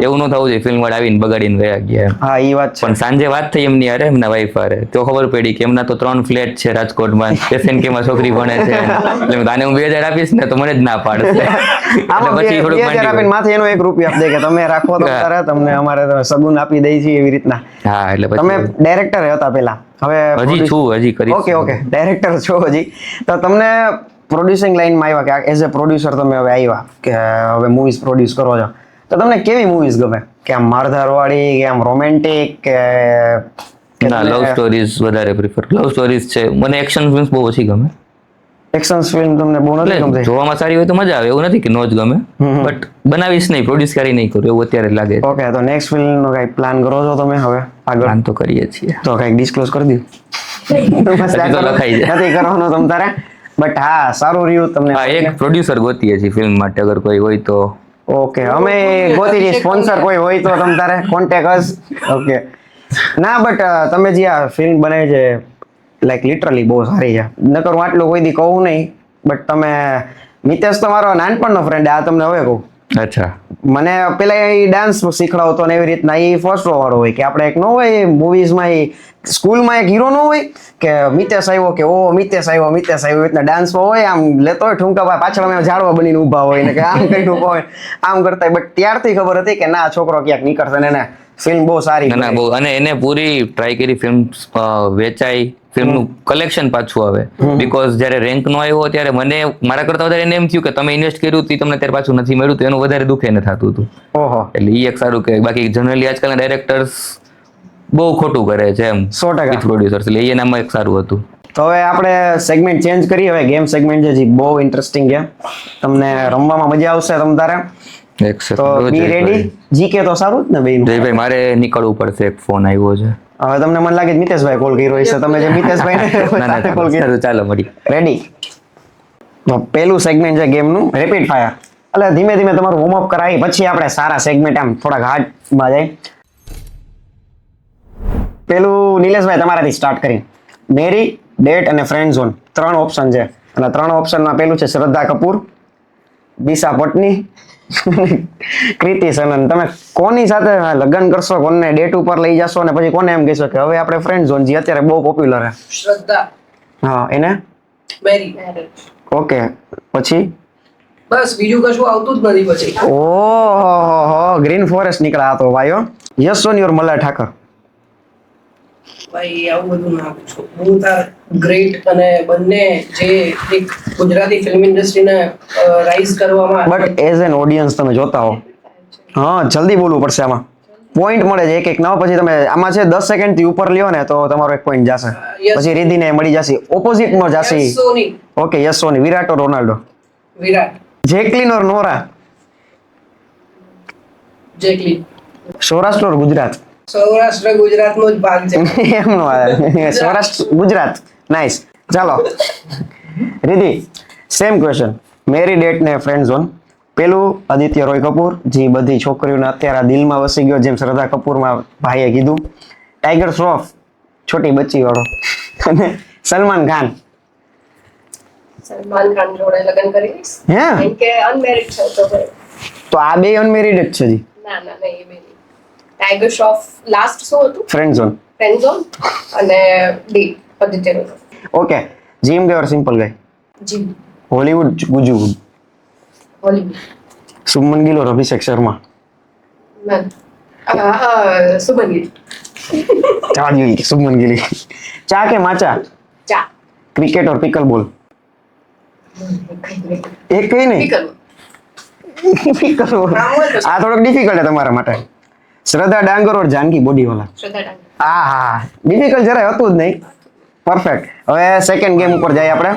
એવું ન થવું જોઈએ ફિલ્મ વાળા આવીને બગાડીને વયા ગયા એમ. હા એ વાત છે. પણ સાંજે વાત થઈ એમની હારે, એમના વાઈફ હારે, તો ખબર પડી કે એમના તો 3 ફ્લેટ છે રાજકોટમાં, SNK માં છોકરી ભણે છે. એટલે મેં આને હું 2000 આપીશ ને તો મને જ ના પાડશે. આમાં એટલે પછી થોડુંક 2000 આપીને માથે એનો 1 રૂપિયો આપી દે કે તમે રાખો તો તારે, તમને અમારે તો સગુન આપી દઈ છે એવી રીતના. હા, એટલે તમે પછી ડાયરેક્ટર હતા પેલા, હવે હજી કરી. ઓકે ડાયરેક્ટર છો હજી, તો તમને પ્રોડ્યુસિંગ લાઈનમાં આવ્યા કે એઝ અ પ્રોડ્યુસર તમે હવે આવ્યા કે હવે મૂવીઝ પ્રોડ્યુસ કરો છો, તો તમને કેવી મૂવીઝ ગમે? કે આમ મારધાર વાળી, કે આમ રોમેન્ટિક, કે ના, લવ સ્ટોરીઝ વધારે પ્રિફર. લવ સ્ટોરીઝ છે. મને એક્શન ફિલ્મ્સ બહુ ઓછી ગમે. એક્શન ફિલ્મ તમને બહુ નથી એટલે ગમતી? જોવામાં સારી હોય તો મજા આવે, એવું નથી કે નો જ ગમે, બટ બનાવીશ નહીં, પ્રોડ્યુસ કરી નહીં કરું એવું અત્યારે લાગે છે. ઓકે, તો નેક્સ્ટ ફિલ્મ નો કઈ પ્લાન કરો છો તમે હવે આગળ? પ્લાન તો કરીએ છીએ. તો કઈક ડિસ્ક્લોઝ કરી દો. હજી તો લખાઈ જાય. નથી કરવાનો તમ તારે, બટ હા સારું રહ્યું તમને. હા, એક પ્રોડ્યુસર ગોતીએ છીએ ફિલ્મ માટે, અગર કોઈ હોય તો. ઓકે, અમે ગોતી જઈએ સ્પોન્સર કોઈ હોય તો તમ તારે કોન્ટેક્ટ અસ. ઓકે. ના બટ તમે જે આ ફિલ્મ બનાવી છે લાઈક લિટરલી બહુ સારી છે. નકર હું આટલું કોઈ દી કહું નહીં, બટ તમે મિતેશ તો મારો નાનપણનો ફ્રેન્ડ, આ તમને હવે કહું. અચ્છા. મને પેલા એ ડાન્સ શીખડાવતો ને એવી રીતના, એ ફર્સ્ટ રો વાળો હોય કે આપણે એક નો હોય મૂવીઝમાં, એ સ્કૂલમાં એક હીરો નો હોય કે મિતેશ આવ્યો, કે ઓ મિતેશ આવ્યો એટલે ડાન્સમાં હોય, આમ લેતો હોય ઠુમકા, પાછળ અમે ઝાડવા બનીને ઊભા હોય ને કે આમ કરીને ઊભા હોય, આમ કરતા હોય. બટ ત્યારથી ખબર હતી કે ના છોકરો ક્યાંક નીકળશે ને એને ફિલ્મ બહુ સારી. ના બહુ, અને એને પૂરી ટ્રાય કરી ફિલ્મ વેચાઈ, ફિલ્મનું કલેક્શન પાછું આવે. બીકોઝ જ્યારે રેન્ક નો આવ્યો ત્યારે મને મારા કરતા વધારે એને એમ થયું કે તમે ઇન્વેસ્ટ કર્યું હતું તમને ત્યારે પાછું નથી મળ્યું, તો એનું વધારે દુઃખ એને થતું હતું. ઓહો. એટલે એ એક સારું કે બાકી જનરલી આજકાલના ડાયરેક્ટર્સ બહુ ખોટું કરે છે એમ, 100%. પ્રોડ્યુસર્સ, એટલે એ એનામાં એક સારું હતું. તો હવે આપણે સેગમેન્ટ ચેન્જ કરીએ, હવે ગેમ સેગમેન્ટ છે જે બહુ ઇન્ટરેસ્ટિંગ છે, તમને રમવામાં મજા આવશે તમ તારે. એક તો બી રેડી. જીકે તો સારું જ ને બેયનું? જયભાઈ મારે નીકળવું પડશે, એક ફોન આવ્યો છે. હવે તમને મને લાગે મિતેશભાઈ કોલ કર્યો હશે, તમે જે મિતેશભાઈ કોલ કર્યો. ચાલો મળી. રેડી. તો પેલું સેગમેન્ટ છે ગેમનું રેપિડ ફાયર. એટલે ધીમે ધીમે તમારું વોર્મ અપ કરાવી પછી આપણે સારા સેગમેન્ટ આમ થોડાક હાર્ડમાં જાય. પેલું નિલેશભાઈ તમારાથી સ્ટાર્ટ કરી. મેરી, ડેટ અને ફ્રેન્ડ ઝોન 3 ઓપ્શન છે, અને 3 ઓપ્શનમાં પેલું છે શ્રદ્ધા કપૂર, દિશા પટની, કૃતિ સનન. તમે કોની સાથે લગ્ન કરશો, કોને ડેટ ઉપર લઈ જશો, અને પછી કોને એમ કહેશો કે હવે આપણે ફ્રેન્ડ ઝોન જે અત્યારે બહુ પોપ્યુલર છે? શ્રદ્ધા. હા, એને મેરી. ઓકે. પછી બસ બીજું કશું આવતું જ નથી પછી. ઓહો, ગ્રીન ફોરેસ્ટ નીકળ્યા તો ભાઈઓ. Yes on your Malhar Thakar. ભાઈ આવું બધું ના પૂછો. હું તાર ગ્રેટ અને બંને જે એક ગુજરાતી ફિલ્મ ઇન્ડસ્ટ્રીને રાઇઝ કરવામાં બટ એઝ એન ઓડિયન્સ તમે જોતા હો, હા જલ્દી બોલવું પડશે આમાં. પોઈન્ટ મળે છે એક એક નવ, પછી તમે આમાં છે 10 સેકન્ડ થી ઉપર લ્યો ને તો તમારો એક પોઈન્ટ જશે. Yes. પછી રિદ્ધિને મળી જશે, ઓપોઝિટ માં જશે. સોની ઓકે યસ સોની, વિરાટ ઓર રોનાલ્ડો, વિરાટ જેકલિન ઓર નોરા, જેકલી. સૌરાષ્ટ્ર ઓર ગુજરાત. સૌરાષ્ટ્ર ગુજરાતનો જ ભાગ છે. એમ નો આવે, સૌરાષ્ટ્ર ગુજરાત. નાઇસ. ચાલો રિદ્ધિ, સેમ ક્વેશ્ચન, મેરી ડેટ ને ફ્રેન્ડ ઝોન. પેલું આદિત્ય રોય કપૂર, જે બધી છોકરીઓના અત્યારે દિલમાં વસી ગયો, જેમ શ્રદ્ધા કપૂરમાં ભાઈએ કીધું. ટાઈગર શ્રોફ, છોટી બચ્ચી વાળો, અને સલમાન ખાન. સલમાન ખાન જોડે લગ્ન કરીશ હે કેમ કે અનમેરિડ છે તો ભાઈ. તો આ બે અનમેરિડ જ છે જી. ના ના નહીં, એ બે નહીં. ટાઈગર શ્રોફ લાસ્ટ શું હતું? Friend zone. ફ્રેન્ડ ઝોન અને D Aditya Roy. Okay, gym ગય ઓર સિમ્પલ ગય. જી હોલીવુડ ગુજુવુડ. હોલીવુડ. શુભમન ગિલ ઓર અભિષેક શર્મા. સુમન ગીલ. ચા જોઈ શુભમન ગિલ. ચા કે માચા? ચા. ક્રિકેટ ઓર પિકલ બોલ. એક કઈ નહીં. પીકલ. પિકલ બોલ. આ થોડોક ડિફિકલ્ટ છે તમારા માટે. શ્રદ્ધા ડાંગર ઓર જાનકી બોડીવાલા. શ્રદ્ધા ડાંગર. હા હા, ડિફિકલ્ટ જરાય હતું જ નહીં. પરફેક્ટ. હવે સેકન્ડ ગેમ ઉપર જઈએ આપણે.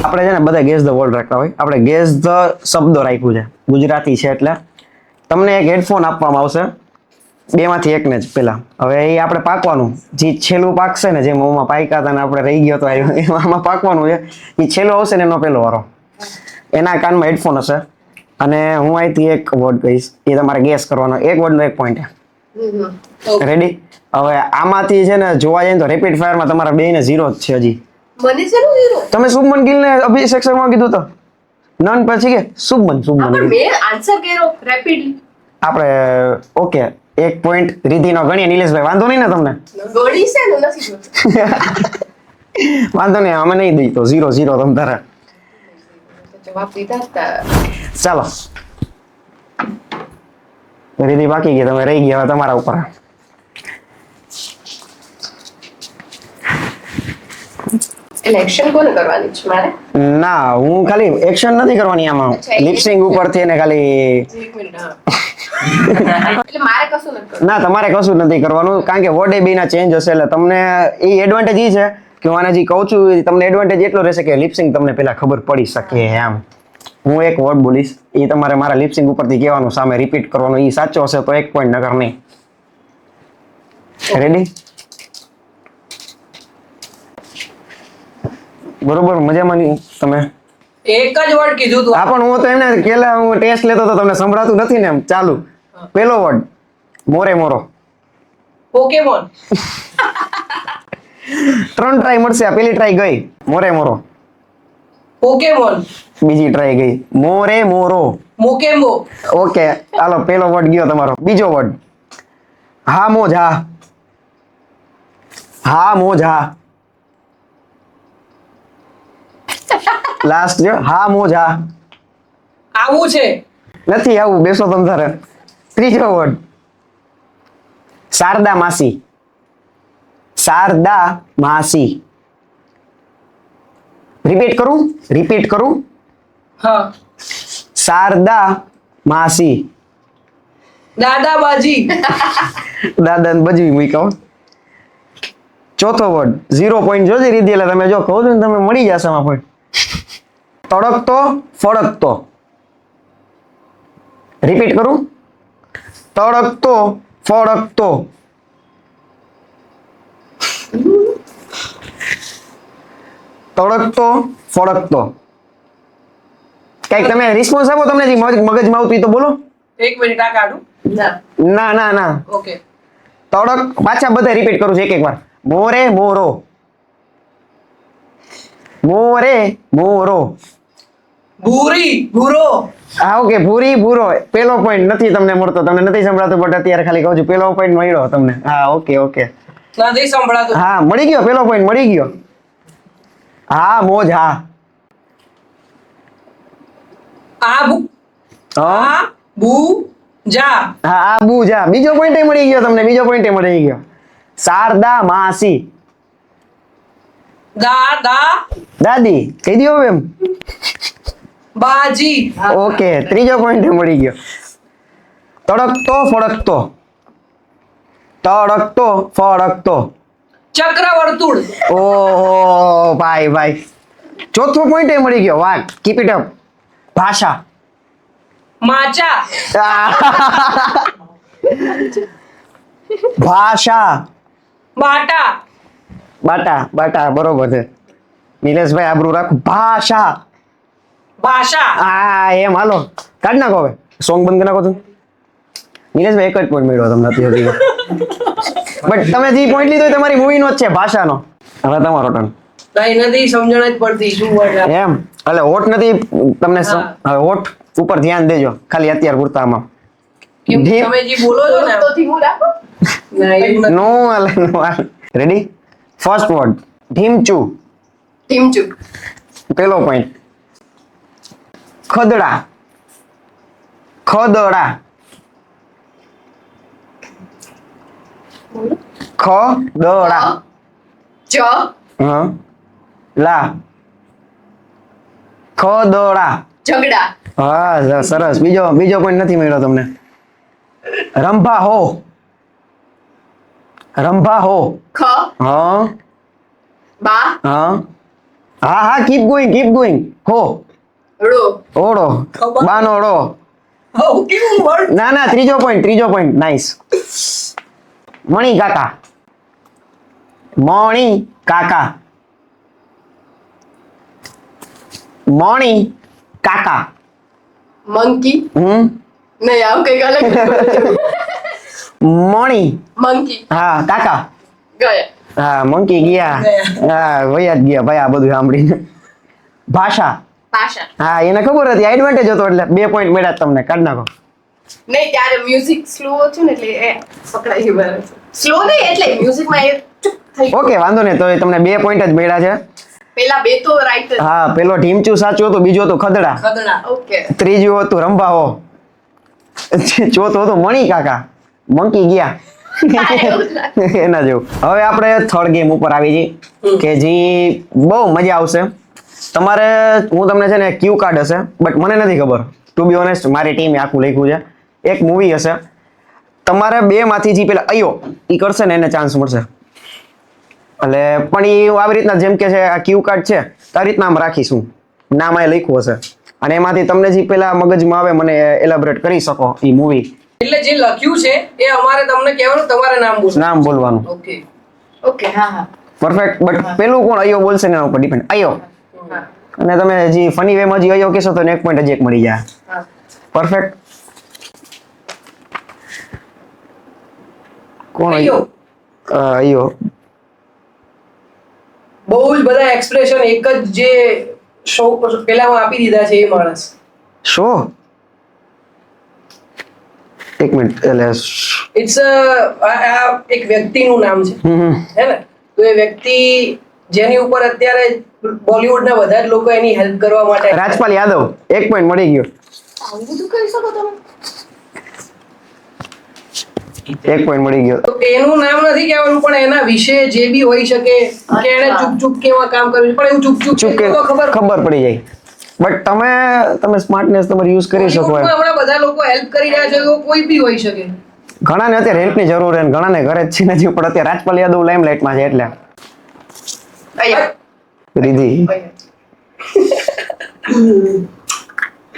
આપણે છે ને બધા ગેસ ધ વર્ડ રાખતા હોય, આપણે ગેસ ધ શબ્દો રાખ્યું છે, ગુજરાતી છે એટલે તમને એક હેડફોન આપવામાં આવશે, બેમાંથી એકને જ પેલા. હવે એ આપણે પાકવાનું, જે છેલ્લું પાકશે ને, જેમ મોંમાં પાક્યા હતા ને આપણે રહી ગયો તો એમાં પાકવાનું છે, એ છેલ્લો આવશે ને એનો પેલો વારો. એના કાનમાં હેડફોન હશે અને હું અહીંથી એક વર્ડ કહીશ, એ તમારે ગેસ કરવાનો, એક વર્ડનો એક પોઈન્ટ. રેડી? હવે આમાંથી છે ને જોવા જઈએ તો રેપિડ ફાયરમાં તમારા બેયને 0 જ છે હજી. મને છે ને ઝીરો. તમે શુભમન ગિલ ને અભિષેક શર્મા કીધું તો નન પછી કે શુભમન પણ ગિલ. મેં આન્સર કર્યો રેપિડલી. આપણે ઓકે, એક પોઈન્ટ રિધિનો ગણીએ. નિલેશભાઈ વાંધો નહીં ને તમને? ગળી છે ને નથી જોતું. વાંધો નહીં, અમે નહીં દઈ તો 0-0 તમ તારે. જવાબ દીધા હતા. ચાલો રિધિ બાકી ગઈ, તમે રહી ગયા, હવે તમારા ઉપર. એટલે એક્શન કોને કરવાની છે મારે? ના, હું ખાલી એક્શન નથી કરવાની આમાં, અચ્છા, એ- લિપસિંગ ઉપરથી એને ખાલી. એક મિનિટ. હા. એટલે મારે કશું નથી કરવું. ના, તમારે કશું નથી કરવાનું, કારણ કે વર્ડ એ બેના ચેન્જ હશે, એટલે તમને એ એડવાન્ટેજ એ છે કે હું આને જે કહું છું એ તમને એડવાન્ટેજ એટલો રહેશે કે લિપસિંગ તમને પેલા ખબર પડી શકે એમ. હું એક વર્ડ બોલીશ, એ તમારે મારા લિપસિંગ ઉપરથી કહેવાનું, સામે રિપીટ કરવાનું, એ સાચો હશે તો 1 પોઈન્ટ, નકર નહીં. રેડી? બરોબર, મજામાં નહીં તમે? એક જ વર્ડ કીધું તું. હા, પણ હું તો એમને પેલા હું ટેસ્ટ લેતો તો તમને સંભળાતું નથી ને એમ. ચાલુ, પેલો વર્ડ મોરે મોરો. પોકેમોન. 3 ટ્રાય મળશે, આ પેલી ટ્રાય ગઈ, મોરે મોરો. પોકેમોન. બીજી ટ્રાય ગઈ, મોરે મોરો. મોકેમો. ઓકે, ચાલો પેલો વર્ડ ગયો તમારો. બીજો વર્ડ હા મોજ હા. હા મોજ હા. લાસ્ટ જો હા મોજ હા. આવું છે. નથી આવું, બેસો તમ તારે. ત્રીજો વર્ડ શારદા માસી. શારદા માસી. રિપીટ કરું. હા. શારદા માસી. દાદાબાજી. દાદા ને બજવી મૂક્યો. ચોથો વર્ડ 0 પોઈન્ટ જોજે રીધી, એટલે તમે જો કહો છો ને તમે મળી જશે આમાં પોઈન્ટ. તડકતો ફડકતો. રિપીટ કરું. તડકતો ફડકતો. તડકતો ફડકતો. કઈક તમે રિસ્પોન્સ આપો, તમને જે મગજમાં આવતું એ તો બોલો. 1 મિનિટ આ કાઢું. ના. ના ના ના, ઓકે. તડક પાછા બધા રિપીટ કરું છું એક વાર. મોરે મોરો. મોરે મોરો. ભૂરી ભૂરો. હા ઓકે, ભૂરી ભૂરો. પેલો પોઈન્ટ નથી તમને મળતો, તમને નથી સંભળાતું, બટ અત્યારે ખાલી કહું છું પેલો પોઈન્ટ મળ્યો તમને. હા ઓકે ઓકે, નથી સંભળાતું. હા મળી ગયો, પેલો પોઈન્ટ મળી ગયો. હા મોજ હા. આ બુ જા. હા આ બુ જા. બીજો પોઈન્ટ મળી ગયો તમને, બીજો પોઈન્ટ મળી ગયો. શારદા માસી. દાદી કહી દો એમ. બાજી. ઓકે, ત્રીજો પોઈન્ટ મળી ગયો. તડકતો ફડકતો. તડકતો ફડકતો. ચક્રવર્તુળ. ઓહો ભાઈ. ચોથો પોઈન્ટ મળી ગયો. વાહ, કીપ ઇટ અપ. ભાષા. માચા. ભાષા. બાટા. બાટા બરોબર છે. નિલેશભાઈ આબરૂ રાખ. ભાષા. એમ હાલો કાઢ નાખો. હવે સોંગ બંધ કરી નાખો તમે. નિલેશભાઈ એક જ પોઈન્ટ મેળવો તમને નથી હતી. બટ તમે જે પોઈન્ટ લીધો એ તમારી મૂવીનો જ છે, ભાષાનો. હવે તમારો ટર્ન. કઈ નથી સમજણ જ પડતી શું word આ. એમ એટલે હોટ નથી તમને. હવે હોટ ઉપર ધ્યાન દેજો ખાલી અત્યાર પૂરતામાં. કેમ કે તમે જે બોલો છો ને તો ધીમું રાખો. ના, એવું નથી. No ready. ફર્સ્ટ વર્ડ ઢીમચું. ધીમચું. પેલો પોઈન્ટ. ખદડા. ખદડા. ખદડા. જ હા. લા. ખદડા. ઝઘડા. હા સરસ. બીજો પોઈન્ટ નથી મળ્યો તમને. રંભા હો. રંભા હો. ખ હા બા હા કીપ ગોઈંગ. હો. રો ઓળો. બાનો ઓળો. આવું કેવું word? ના ત્રીજો પોઈન્ટ નાઈસ. મણી કાકા. મણી કાકા. મંકી. નહીં આવું કઈક અલગ મણી. મંકી હા કાકા. ગયા. હા મંકી ગયા. હા વયા જ ગયા ભાઈ આ બધું સાંભળીને. ભાષા. પાશા. હા એને ખબર હતી, એડવાન્ટેજ હતો એટલે 2 પોઈન્ટ મળ્યા તમને. કાઢ નાખો. નહીં ત્યારે મ્યુઝિક સ્લો હતું ને એટલે એ પકડાઈ ગયું બરાબર. સ્લો નહીં એટલે મ્યુઝિકમાં એ ચૂપ થઈ ગયું. ઓકે વાંધો નહીં, તો તમને 2 પોઈન્ટ જ મળ્યા છે. પેલા બે તો રાઈટ હા પેલો ઢીમચું સાચું હતું, બીજું હતું ખદડા, ખદડા. ઓકે. ત્રીજું હતું રંભાઓ, ચોથું હતું મણી કાકા. મંકી ગયા. એના જેવું. હવે આપણે થર્ડ ગેમ ઉપર આવી જઈએ કે જે બહુ મજા આવશે. તમારે હું તમને છે ને ક્યુ કાર્ડ હશે, બટ મને નથી ખબર ટુ બી ઓનેસ્ટ. મારી ટીમે આખું લખ્યું છે. એક મૂવી હશે, તમારે 2 માંથી જે પેલા અયો ઈ કરશે ને એને ચાન્સ મળશે. એટલે પણ એ આવી રીતના જેમ કે છે આ ક્યુ કાર્ડ છે આ રીતના આમ રાખીશું, નામ અહીં લખ્યું હશે અને એમાંથી તમને જે પેલા મગજમાં આવે મને એલાબરેટ કરી શકો એ મૂવી. એટલે જે લખ્યું છે એ અમારે તમને કહેવાનું, તમારે નામ બોલવાનું. ઓકે. ઓકે હા પરફેક્ટ. બટ પેલું કોણ અયો બોલશે ને એના ઉપર ડિપેન્ડ. અયો. હા અને તમે જે ફની વેમાં જે અયો કહેશો તો એને 1 પોઈન્ટ જ એક મળી જાય. હા. પરફેક્ટ. કોણ અયો. અયો? બહુ જ બધા એક્સપ્રેશન એક જ જે શો પેલામાં આપી દીધા છે એ માણસ. શો? એક મિનિટ. એટલે ઇટ્સ એક વ્યક્તિનું નામ છે હે ને, તો એ વ્યક્તિ જેની ઉપર અત્યારે બોલિવૂડના બધા જ લોકો એની હેલ્પ કરવા માટે. રાજપાલ યાદવ. 1 પોઈન્ટ મળી ગયો. આવું બધું કરી શકો તમે? 1 પોઈન્ટ મળી ગયો. તો એનું નામ નથી કહેવાનું, પણ એના વિશે જે બી હોઈ શકે કે એને ચૂપ કેવા કામ કર્યું, પણ એવું ચૂપ કે તો ખબર પડી જાય. બટ તમે સ્માર્ટનેસ તમારે યુઝ કરી શકો. બોલિવૂડમાં હમણાં બધા લોકો હેલ્પ કરી રહ્યા છે, તો કોઈ બી હોઈ શકે. ઘણાને અત્યારે હેલ્પની જરૂર છે, ઘણાને ઘરે જ છે નથી, પણ અત્યારે રાજપાલ યાદવ લાઇમલાઇટમાં છે એટલે અહીંયા રીધી.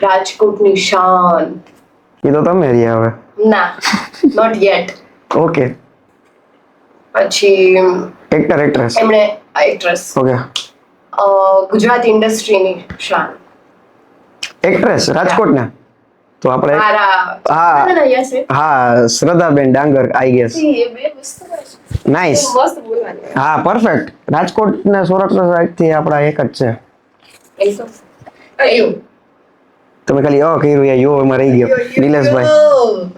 રાજકોટની શાન. એ તો તમે રહ્યા હવે. ના નોટ યેટ. ઓકે. પછી એક્ટ્રેસ. એમણે એક્ટ્રેસ. ઓકે. ગુજરાત ઇન્ડસ્ટ્રીની શાન. એક્ટ્રેસ રાજકોટના તો આપણે હા શ્રદ્ધાબેન ડાંગર આઈ ગેસ. એ બે વસ્તુ નાઇસ. મસ્ત બોલવાની. હા પરફેક્ટ. રાજકોટના સૌરાષ્ટ્ર સાઈડથી આપણા એક જ છે. એ તો અયો. તમે ખાલી કર્યું યા યો એમાં રહી ગયો નિલેશભાઈ.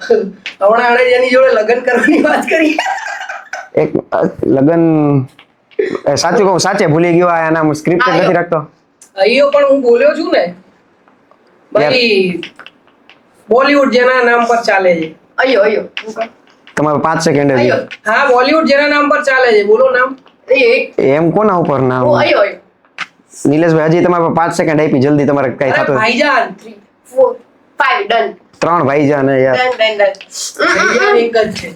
હમણાં આણે જેની જોડે લગ્ન કરવાની વાત કરી. એક લગન સાચું કહું સાચે ભૂલી ગયો. આ નામ સ્ક્રિપ્ટ નથી રાખતો. અયો પણ હું બોલ્યો છું ને ભાઈ, બોલિવૂડ જેના નામ પર ચાલે છે. અયો તમારે 5 સેકન્ડ અયો હા બોલિવૂડ જેના નામ પર ચાલે છે બોલો નામ. એક એમ કોના ઉપર ના ઓ અયો અયો નિલેશભાઈ હજી તમારે 5 સેકન્ડ આપી, જલ્દી તમારે કઈ અરે થતું ભાઈજાન 3 4 5 ડન 3 ભાઈજાન હે યાર. ડન ડન ભાઈજાન એક જ છે.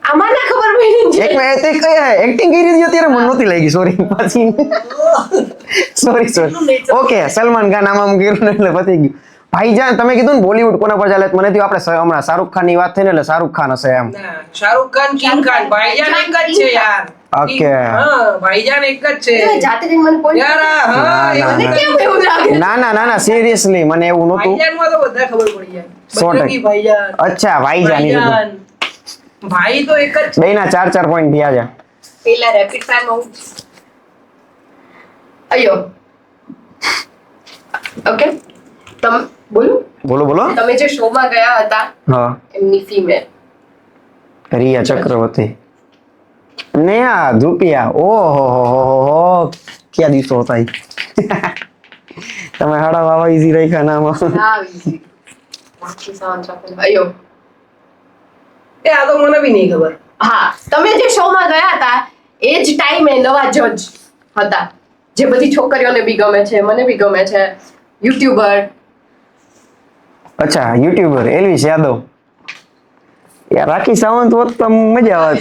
આમાં ના ખબર પડી એક મે તે કઈ એક્ટિંગ કરી હતી અત્યારે મને નહોતી લાગી, સોરી. પછી સોરી ઓકે, સલમાન ખાન આમ કર્યું ને એટલે પતી ગયું. ભાઈજાન તમે કીધું ને બોલીવુડ કોના પર ચાલે, મને થયું આપણે હમણાં શાહરુખ ખાન ની વાત થઈ ને એટલે શાહરુખ ખાન હશે એમ. ના શાહરુખ ખાન કિંગ ખાન ભાઈજાન એક જ છે યાર. ઓકે. હા ભાઈજાન એક જ છે જાતે જ મને પોઈન્ટ યાર. હા ના, એવું ના, કેમ એવું લાગે ના સિરિયસલી મને એવું નહોતું. ભાઈજાન માં તો બધા ખબર પડી જાય. 100%. બજરંગી ભાઈજાન. અચ્છા ભાઈજાન એ કીધું. ભાઈજાન. ભાઈ તો એક જ છે. બેયના 4 પોઈન્ટ થયા છે. પેલા રેપિડ ફાયર માં અયો ઓકે તમ બોલો બોલો બોલો. તમે જે શો માં ગયા હતા હા, એમની ફીમેલ રિયા ચક્રવર્તી. નેહા ધુપિયા. ઓહો ક્યાં દિવસો હતા ઈ. તમે હાડા વાવા ઈઝી રાખ્યા નામ. અયો એ આ તો મને બી નહીં ખબર. હા તમે જે શો માં ગયા હતા એ જ ટાઈમે નવા જજ હતા જે બધી છોકરીઓને બી ગમે છે, મને બી ગમે છે, યુટ્યુબર. અચ્છા યુટ્યુબર એલ્વિસ યાદવ. યાર રાખી સાવંત હોત તો મજા આવત.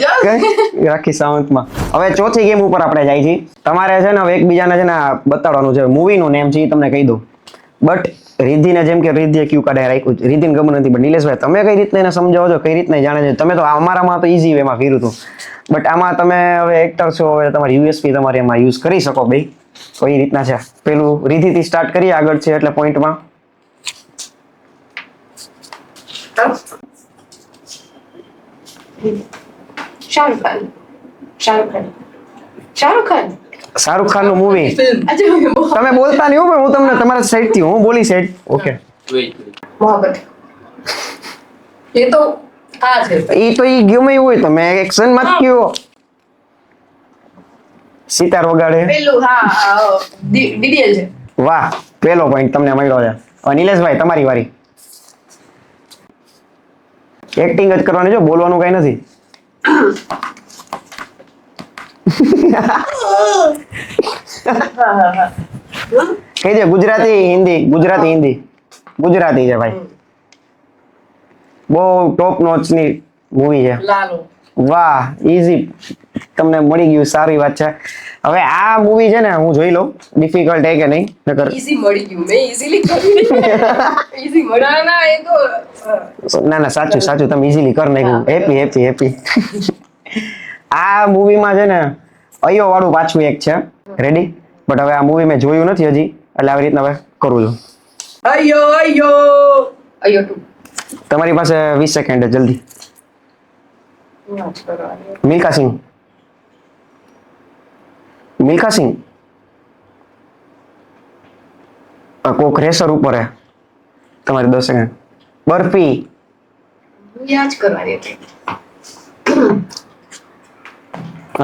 રાખી સાવંતમાં. હવે ચોથી ગેમ ઉપર આપણે જાય છીએ. તમારે છે ને હવે એકબીજાને છે ને આ બતાડવાનું છે. મૂવીનું નેમ છે એ તમને કહી દઉં. બટ રિદ્ધિને જેમ કે રિદ્ધિએ ક્યુ કાર્ડ રાખ્યું, રિદ્ધિને ખબર નથી, પણ નિલેશભાઈ તમે કઈ રીતના એને સમજાવો છો, કઈ રીતના જાણે છે? તમે તો અમારામાં તો ઈઝી વેમાં ફીરું હતું, બટ આમાં તમે હવે એક્ટર છો, હવે તમારી યુએસપી તમારે એમાં યુઝ કરી શકો ભાઈ. તો એ રીતના છે. પેલું રિદ્ધિથી સ્ટાર્ટ કરીએ, આગળ છે એટલે પોઈન્ટમાં. શાહરુખ ખાન શાહરુખ ખાન શાહરુખ ખાન નું મૂવી. અચ્છા તમે બોલતા નહીં હો, પણ હું તમને તમારા સાઈડ થી હું બોલી સાઈડ. ઓકે. મોહબ્બત એ તો આ છે. એ તો ઈ ગમે એવું હોય તો મેં એક્શન માં જ કયો. સિતાર વગાડે. પેલું હા ડીડીએલ છે. વાહ, પહેલો પોઈન્ટ તમને મળ્યો છે. હવે નિલેશભાઈ તમારી વારી. એક્ટિંગ જ કરવાની, જો બોલવાનું કઈ નથી. કઈ છે? ગુજરાતી હિન્દી? ગુજરાતી હિન્દી ગુજરાતી છે ભાઈ. બહુ ટોપ નોચ ની મૂવી છે. લાલો. વાહ, ઈઝી તમને મળી ગયું, સારી વાત છે. હવે આ મૂવી છે ને હું જોઈ લઉં ડિફિકલ્ટ હે કે નહીં. નકર ઈઝી મળી ગયું, મેં ઈઝીલી કરી ઈઝી મળી. ના ના એ તો ના સાચું તમે ઈઝીલી કરી નાખ્યું. હેપી. આ મૂવીમાં છે ને અયો વાળું પાછું એક છે. રેડી? બટ હવે આ મૂવી મેં જોયું નથી હજી, એટલે આવી રીતના હવે કરું છું. અયો અયો ટુ તમારી પાસે 20 સેકન્ડ છે, જલ્દી. મિલ્ખા સિંહ કોક રેસર ઉપર હે. તમારી 10 સેકન્ડ. બરફી. યાદ કરવાની હતી.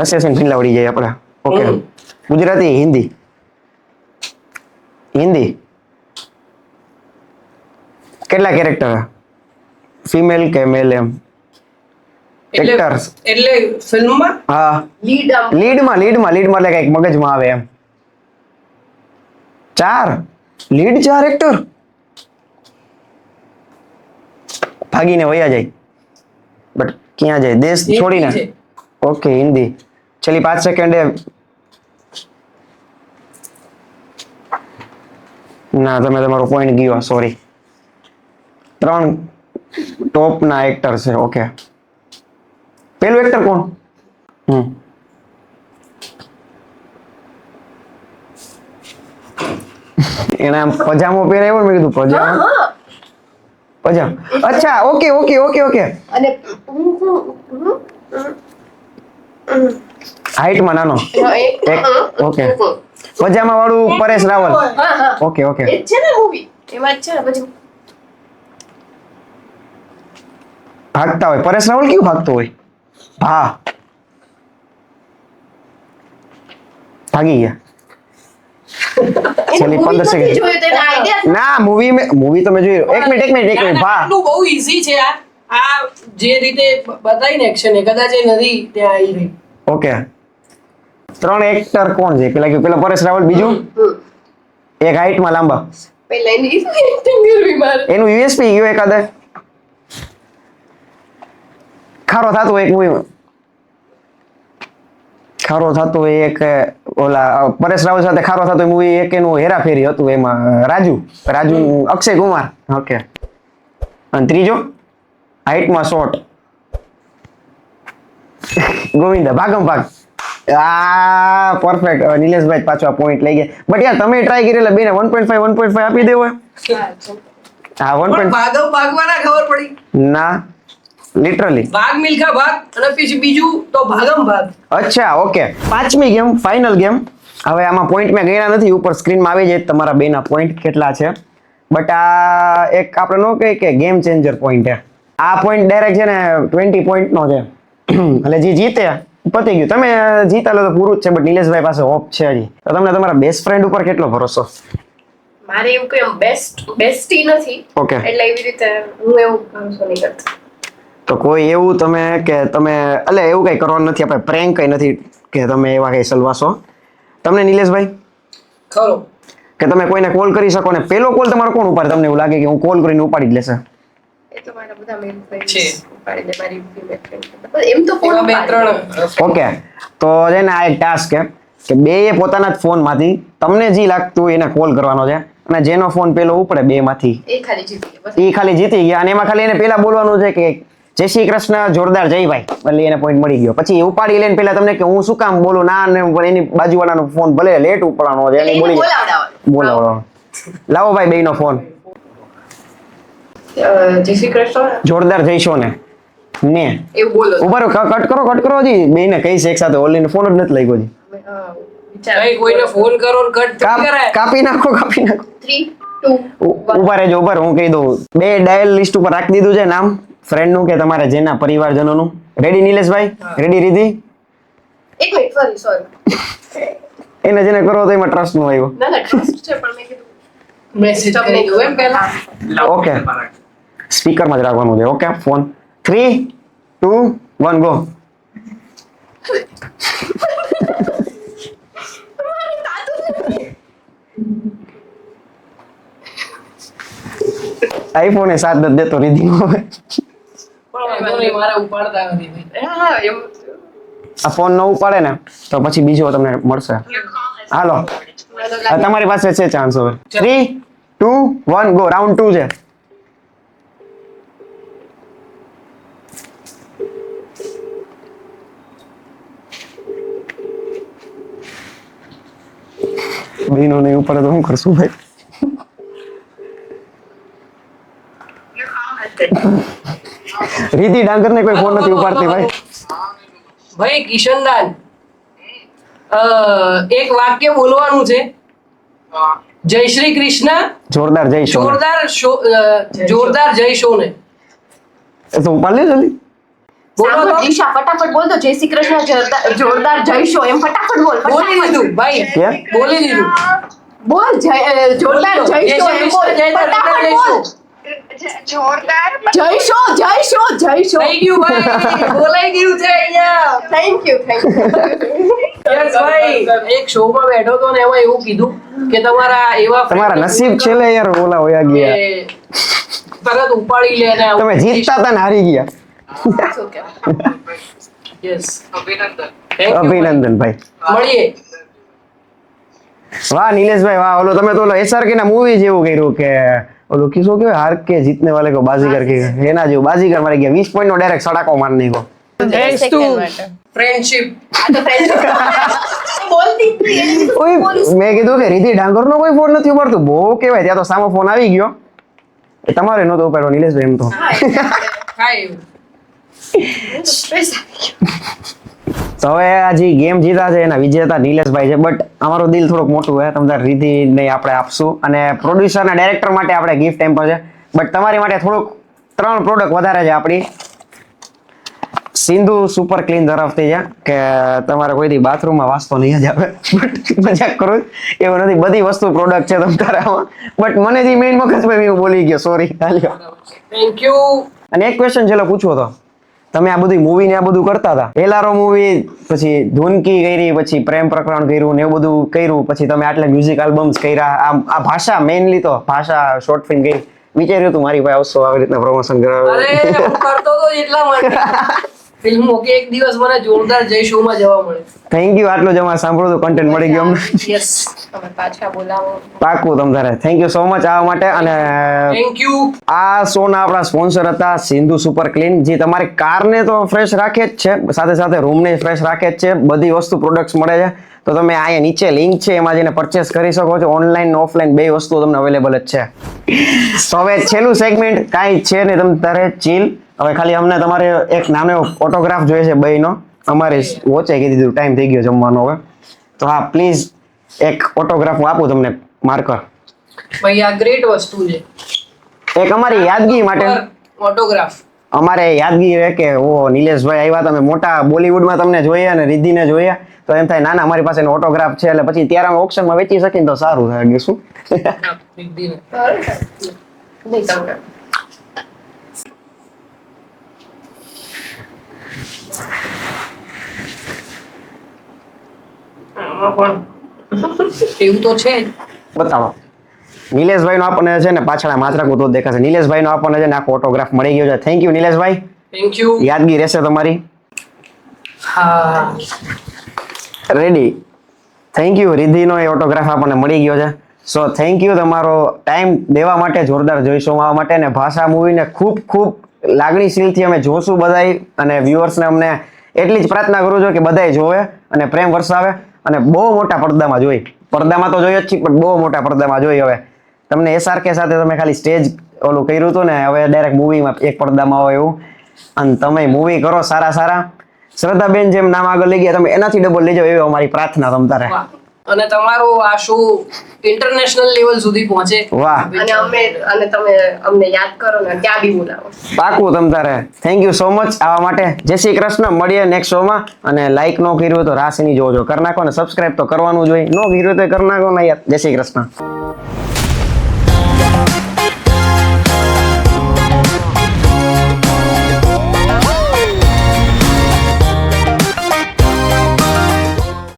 હસે પિંગલા ઉડી જાય આપણે. ઓકે. ગુજરાતી હિન્દી કેટલા કેરેક્ટર? ફિમેલ કે મેલ એમ? એક્ટર્સ. એટલે ફિલ્મમાં હા, લીડમાં એટલે કઈક મગજમાં આવે એમ. 4 લીડ 4 એક્ટર ભાગીને વયા જાય, બટ ક્યાં જાય? દેશ છોડીને. છે. ઓકે, હિન્દી. છેલ્લી 5 સેકન્ડ. ના, તમે તમારો પોઈન્ટ ગયો, સોરી. 3 ટોપ ના એક્ટર છે. ઓકે, પેલું એક્ટર કોણ? એને આમ પજામો પહેરાવ્યો, મેં કીધું પજામો. અચ્છા, ઓકે. અને હાઈટમાં નાનો. ઓકે. પજામા વાળું પરેશ રાવલ. ઓકે. એ જ છે ને મૂવી એમાં જ છે ને પછી ભાગતા હોય પરેશ રાવલ. કેવું ભાગતો હોય? હા, ભાગી ગયા. છેલ્લી 15 સેકન્ડ જોયું તો આઈડિયા ના મૂવી તો મેં જોયું. એક મિનિટ ભા આટલું બહુ ઈઝી છે આ જે રીતે બતાવીને એક્શન એ કદાચ એ નથી ત્યાં આવી રહી. ઓકે 3 એક્ટર કોણ છે? પેલા પરેશ રાવલ, બીજું એક હાઈટમાં લાંબા, પહેલા એની એક્ટિંગ કરવી મારે. એનું યુએસપી કયો એકાદે ખારો થતો એક મૂવીમાં, ખારો થતો એક ઓલા પરેશ રાવલ સાથે ખારો થતો મૂવી એક એનું હેરાફેરી હતું, એમાં રાજુ અક્ષય કુમાર. ઓકે અને ત્રીજો હાઈટમાં શોર્ટ ગોવિંદા ભાગમ ભાગ. આ પરફેક્ટ. નિલેશભાઈ પાછો આ પોઈન્ટ લઈ ગયા. બટ યાર તમે ટ્રાય કરી એટલે બેને 1.5 આપી દેવો. હા 1. પણ ભાગવાના ખબર પડી. ના લિટરલી ભાગ મિલ્ખા ભાગ અને પછી બીજું તો ભાગમ ભાગ. અચ્છા ઓકે. 5મી ગેમ, ફાઇનલ ગેમ. હવે આમાં પોઈન્ટ મેં ગણ્યા નથી, ઉપર સ્ક્રીનમાં આવી જાય તમારા બેના પોઈન્ટ કેટલા છે. બટ આ એક આપણે નો કહે કે ગેમ ચેન્જર પોઈન્ટ છે. આ પોઈન્ટ ડાયરેક્ટ છે ને 20 પોઈન્ટનો છે. એટલે જે જીતે પતી ગયું. તમે જીતા તો પૂરું જ છે. બટ નિલેશભાઈ પાસે હોપ છે હજી. તો તમને તમારા બેસ્ટ ફ્રેન્ડ ઉપર કેટલો ભરોસો? મારે એવું કોઈ બેસ્ટી નથી. ઓકે. એટલે એવી રીતે હું એવું ભરોસો નહીં કરતી. તો કોઈ એવું તમે કે તમે એટલે એવું કઈ કરવાનું નથી, આપણે પ્રેન્ક કઈ નથી કે તમે એવા કઈ સલવાશો તમને નિલેશભાઈ ખરો કે તમે કોઈને કોલ કરી શકો ને પેલો કોલ તમારો કોણ ઉપાડે? તમને એવું લાગે કે હું કોલ કરીને ઉપાડી જ લેશે? એ તો મારા બધા મેલ છે. ફ્રેન્ડ્સ ઉપાડી દે, મારી ફીમેલ ફ્રેન્ડ. એમ તો કોણ એવા બે ઉપાડે? ત્રણ ઓકે તો છે ને આ એક ટાસ્ક છે કે બેએ પોતાના જ ફોનમાંથી તમને જે લાગતું હોય એને કોલ કરવાનો છે, અને જેનો ફોન પેલો ઉપડે બેમાંથી એ ખાલી જીતી ગયા. બસ. એ ખાલી જીતી ગયા. અને એમાં ખાલી એને પેલા બોલવાનું છે કે જય શ્રી કૃષ્ણ જોરદાર જયભાઈ, એટલે એને પોઈન્ટ મળી ગયો. પછી ઉપાડી લઈને પેલા તમને કે હું શું કામ બોલું ના, ને એની બાજુવાળાનો ફોન ભલે લેટ ઉપાડવાનો છે એટલે એને એને બોલી બોલાવડાવવાનું. બોલાવવાનો. લાવો ભાઈ બેયનો ફોન. જય શ્રી કૃષ્ણ જોરદાર જઈશો ને એવું બોલો. ઉભા રહો, કટ કરો હજી બેયને કહીશ એક સાથે. ઓલીને ફોન જ નથી લાગ્યો હજી. વિચાર. ભાઈ કોઈને ફોન કરો ને કટ કરાય. કાપી નાખો 3, 2, 1. ઉભા રહેજો હું કહી દઉં. બે ડાયલ લિસ્ટ ઉપર રાખી દીધું છે નામ ફ્રેન્ડ નું કે તમારે જેના પરિવારજનોનું. રેડી નિલેશભાઈ? રેડી રીધી? એક મિનિટ, સોરી. એને જેને કરો તો એમાં ટ્રસ્ટ નું આવ્યો. ના ટ્રસ્ટ છે પણ મેં કીધું મેસેજ કરી દઉં એમ પહેલા. ઓકે સ્પીકરમાં જ રાખવાનું છે. Okay phone 3, 2, 1 go. આઈફોન એ સાથ નથી દેતો રીધી. પણ વાંધો નહીં, મારે ઉપાડતા નથી ભાઈ. હા એવું. આ ફોન ન ઉપાડે ને તો પછી બીજો તમને મળશે. હાલો આ તમારી પાસે છે ચાન્સ હવે. 3, 2, 1 ગો. રાઉન્ડ 2 છે. બેનો નહીં ઉપાડે તો શું કરશું ભાઈ? રીતિ ડાંગર ને કોઈ ફોન નથી ઉપાડતી ભાઈ. ભાઈ કિશનદાન એક વાક્ય બોલવાનું છે. જય શ્રી કૃષ્ણ જોરદાર જય શો. જોરદાર જય શો ને એ તો ઉપાડ લે જલ્દી. બોલો સાંભળ તો. દિશા, ફટાફટ બોલ તો જય શ્રી કૃષ્ણ જોરદાર જયશો એમ ફટાફટ બોલ. બોલી દીધું ભાઈ, કેમ? બોલી દીધું. બોલ જોરદાર જયશો એમ બોલ. ફટાફટ બોલ. જયશો થઈ ગયું ભાઈ, બોલાઈ ગયું છે અહીંયા. થેન્ક યુ યસ ભાઈ, એક શોમાં બેઠો તો ને એમાં એવું કીધું કે તમારા એવા તમારા નસીબ છેલ્લે યાર ઓલા હોયા ગયા. તરત ઉપાડી લે ને તમે જીતતા હતા ને હારી ગયા. યસ અભિનંદન ભાઈ. મળીએ. વાહ નિલેશભાઈ વાહ. ઓલો તમે તો ઓલો SRK ના મૂવી જેવું કર્યું કે ઓલો કિસો કે હાર કે જીતને વાલે કો બાજીગર કે એના જેવું બાજીગર મારી ગયા. 20 પોઈન્ટ નો ડાયરેક્ટ સડાકો માર નાખ્યો. Thanks to friendship. ઓય મેં કીધું કે રીતિ ડાંગર નો કોઈ ફોન નથી ઉપાડતું. બહુ કહેવાય. ત્યાં તો સામો ફોન આવી ગયો. એ તમારે નહોતો ઉપાડ્યો નિલેશભાઈ એમ તો. હાય. તો હવે આ જે ગેમ જીતા છે એના વિજેતા નિલેશભાઈ છે. બટ અમારું દિલ થોડુંક મોટું છે. તમને રીતિ નહીં આપણે આપશું અને પ્રોડ્યુસર અને ડાયરેક્ટર માટે આપણે ગિફ્ટ એમ પર છે. બટ તમારી માટે થોડુંક 3 પ્રોડક્ટ વધારે છે આપણી. સિંધુ સુપર ક્લીન તરફથી છે કે તમારે કોઈથી બાથરૂમમાં વાસતો નહીં જ આવે બટ મજાક કરું એવું નથી, બધી વસ્તુ પ્રોડક્ટ છે તમારા આમાં, બટ મને જે મેઇન મગજમાં હું બોલી ગયો, સોરી. Thank you. અને એક ક્વેશ્ચન છેલ્લો પૂછવો તો, તમે આ બધી મૂવી ને આ બધું કરતા હતા, એલારો મૂવી, પછી ધૂનકી કરી, પછી પ્રેમ પ્રકરણ કર્યું ને એવું બધું કર્યું, પછી તમે આટલા મ્યુઝિક આલ્બમ્સ કર્યા, આ ભાષા મેઇનલી તો ભાષા શોર્ટ ફિલ્મ કરી, વિચાર્યું તું મારી પાસે આવશો આવી રીતના પ્રમોશન કરાવે? અરે હું કરતો તો એટલા માટે ફિલ્મો કે એક દિવસ મને જોરદાર જય શો માં જવા મળે. થેન્ક યુ, આટલું જ અમારે સાંભળો તો કન્ટેન્ટ મળી ગયો અમને. યસ, તમે પાછા બોલાવો. પાકું તમ તારે. થેન્ક યુ સો મચ આવવા માટે. અને થેન્ક યુ. આ શોના આપણા સ્પોન્સર હતા સિંધુ સુપર ક્લીન, જે તમારી કારને તો ફ્રેશ રાખે જ છે, સાથે સાથે રૂમને ફ્રેશ રાખે જ છે, બધી વસ્તુ પ્રોડક્ટ્સ મળે છે. તો તમે અહીંયા નીચે લિંક છે એમાં જઈને પરચેસ કરી શકો છો, ઓનલાઈન ઓફલાઈન બે વસ્તુઓ તમને અવેલેબલ જ છે. તો હવે છેલ્લું સેગમેન્ટ કાંઈ છે નહીં, તમે તારે ચીલ. હવે ખાલી અમને તમારે એક નાનો ઓટોગ્રાફ જોઈએ છે બેયનો, અમારે વોચે કીધી દીધું ટાઈમ થઈ ગયો જમવાનો હવે, તો હા પ્લીઝ એક ઓટોગ્રાફ હું આપું તમને, માર્કર. ભાઈ આ ગ્રેટ વસ્તુ છે, એક અમારી યાદગીરી માટે ઓટોગ્રાફ. અમારે યાદગીરી રહે કે ઓ નિલેશભાઈ આવ્યા, તમે મોટા બોલિવૂડમાં તમને જોઈએ અને રિદ્ધિને જોઈએ, તો એમ થાય નાના અમારી પાસે ઓટોગ્રાફ છે, એટલે પછી ત્યારે અમે ઓપ્શનમાં વેચી શકીને તો સારું થાય. શું નહીં તમને એવું તો છે જ. બતાવો. નિલેશભાઈ નો આપણને છે ને પાછળ માત્ર તો દેખાશે, નિલેશભાઈ નો આપણને છે ને આખો ઓટોગ્રાફ મળી ગયો છે. Thank you Nileshbhai, thank you. યાદગીરી રહેશે તમારી. હા, રેડી. થેન્ક યુ, રિદ્ધિનો એ ઓટોગ્રાફ આપણને મળી ગયો છે. સો થેન્ક યુ તમારો ટાઈમ દેવા માટે, જોરદાર જોઈશું આવવા માટે, અને ભાષા મૂવીને ખૂબ ખૂબ લાગણીશીલથી અમે જોશું બધાય, અને વ્યુઅર્સને અમને એટલી જ પ્રાર્થના કરું છું કે બધાય જોવે અને પ્રેમ વરસાવે, અને બહુ મોટા પડદામાં જોઈ. પડદામાં તો જોઈ જ છીએ, પણ બહુ મોટા પડદામાં જોઈ. હવે તમને SRK સાથે તમે ખાલી સ્ટેજ ઓલું કર્યું હતું ને, હવે ડાયરેક્ટ મૂવીમાં એક પડદામાં હોય એવું, અને તમે મૂવી કરો સારા સારા. શ્રદ્ધાબેન જેમ નામ આગળ લઈ ગયા, તમે એનાથી ડબલ લઈ જાઓ એવી અમારી પ્રાર્થના તમ તારે. વાહ. અને તમારો આ શો ઇન્ટરનેશનલ લેવલ સુધી પહોંચે. વાહ, અને તમે અમને યાદ કરો ને ત્યાં બી બોલાવો. પાકું તમ તારે. થેન્ક યુ સો મચ આવવા માટે. જય શ્રી કૃષ્ણ, મળીએ નેક્સ્ટ શોમાં. અને લાઈક નો કર્યું તો રાશિની જોજો, કરી નાખો, ને સબસ્ક્રાઇબ તો કરવાનું જ હોય, નો કર્યું તો કરી નાખો ને યાર. જય શ્રી કૃષ્ણ.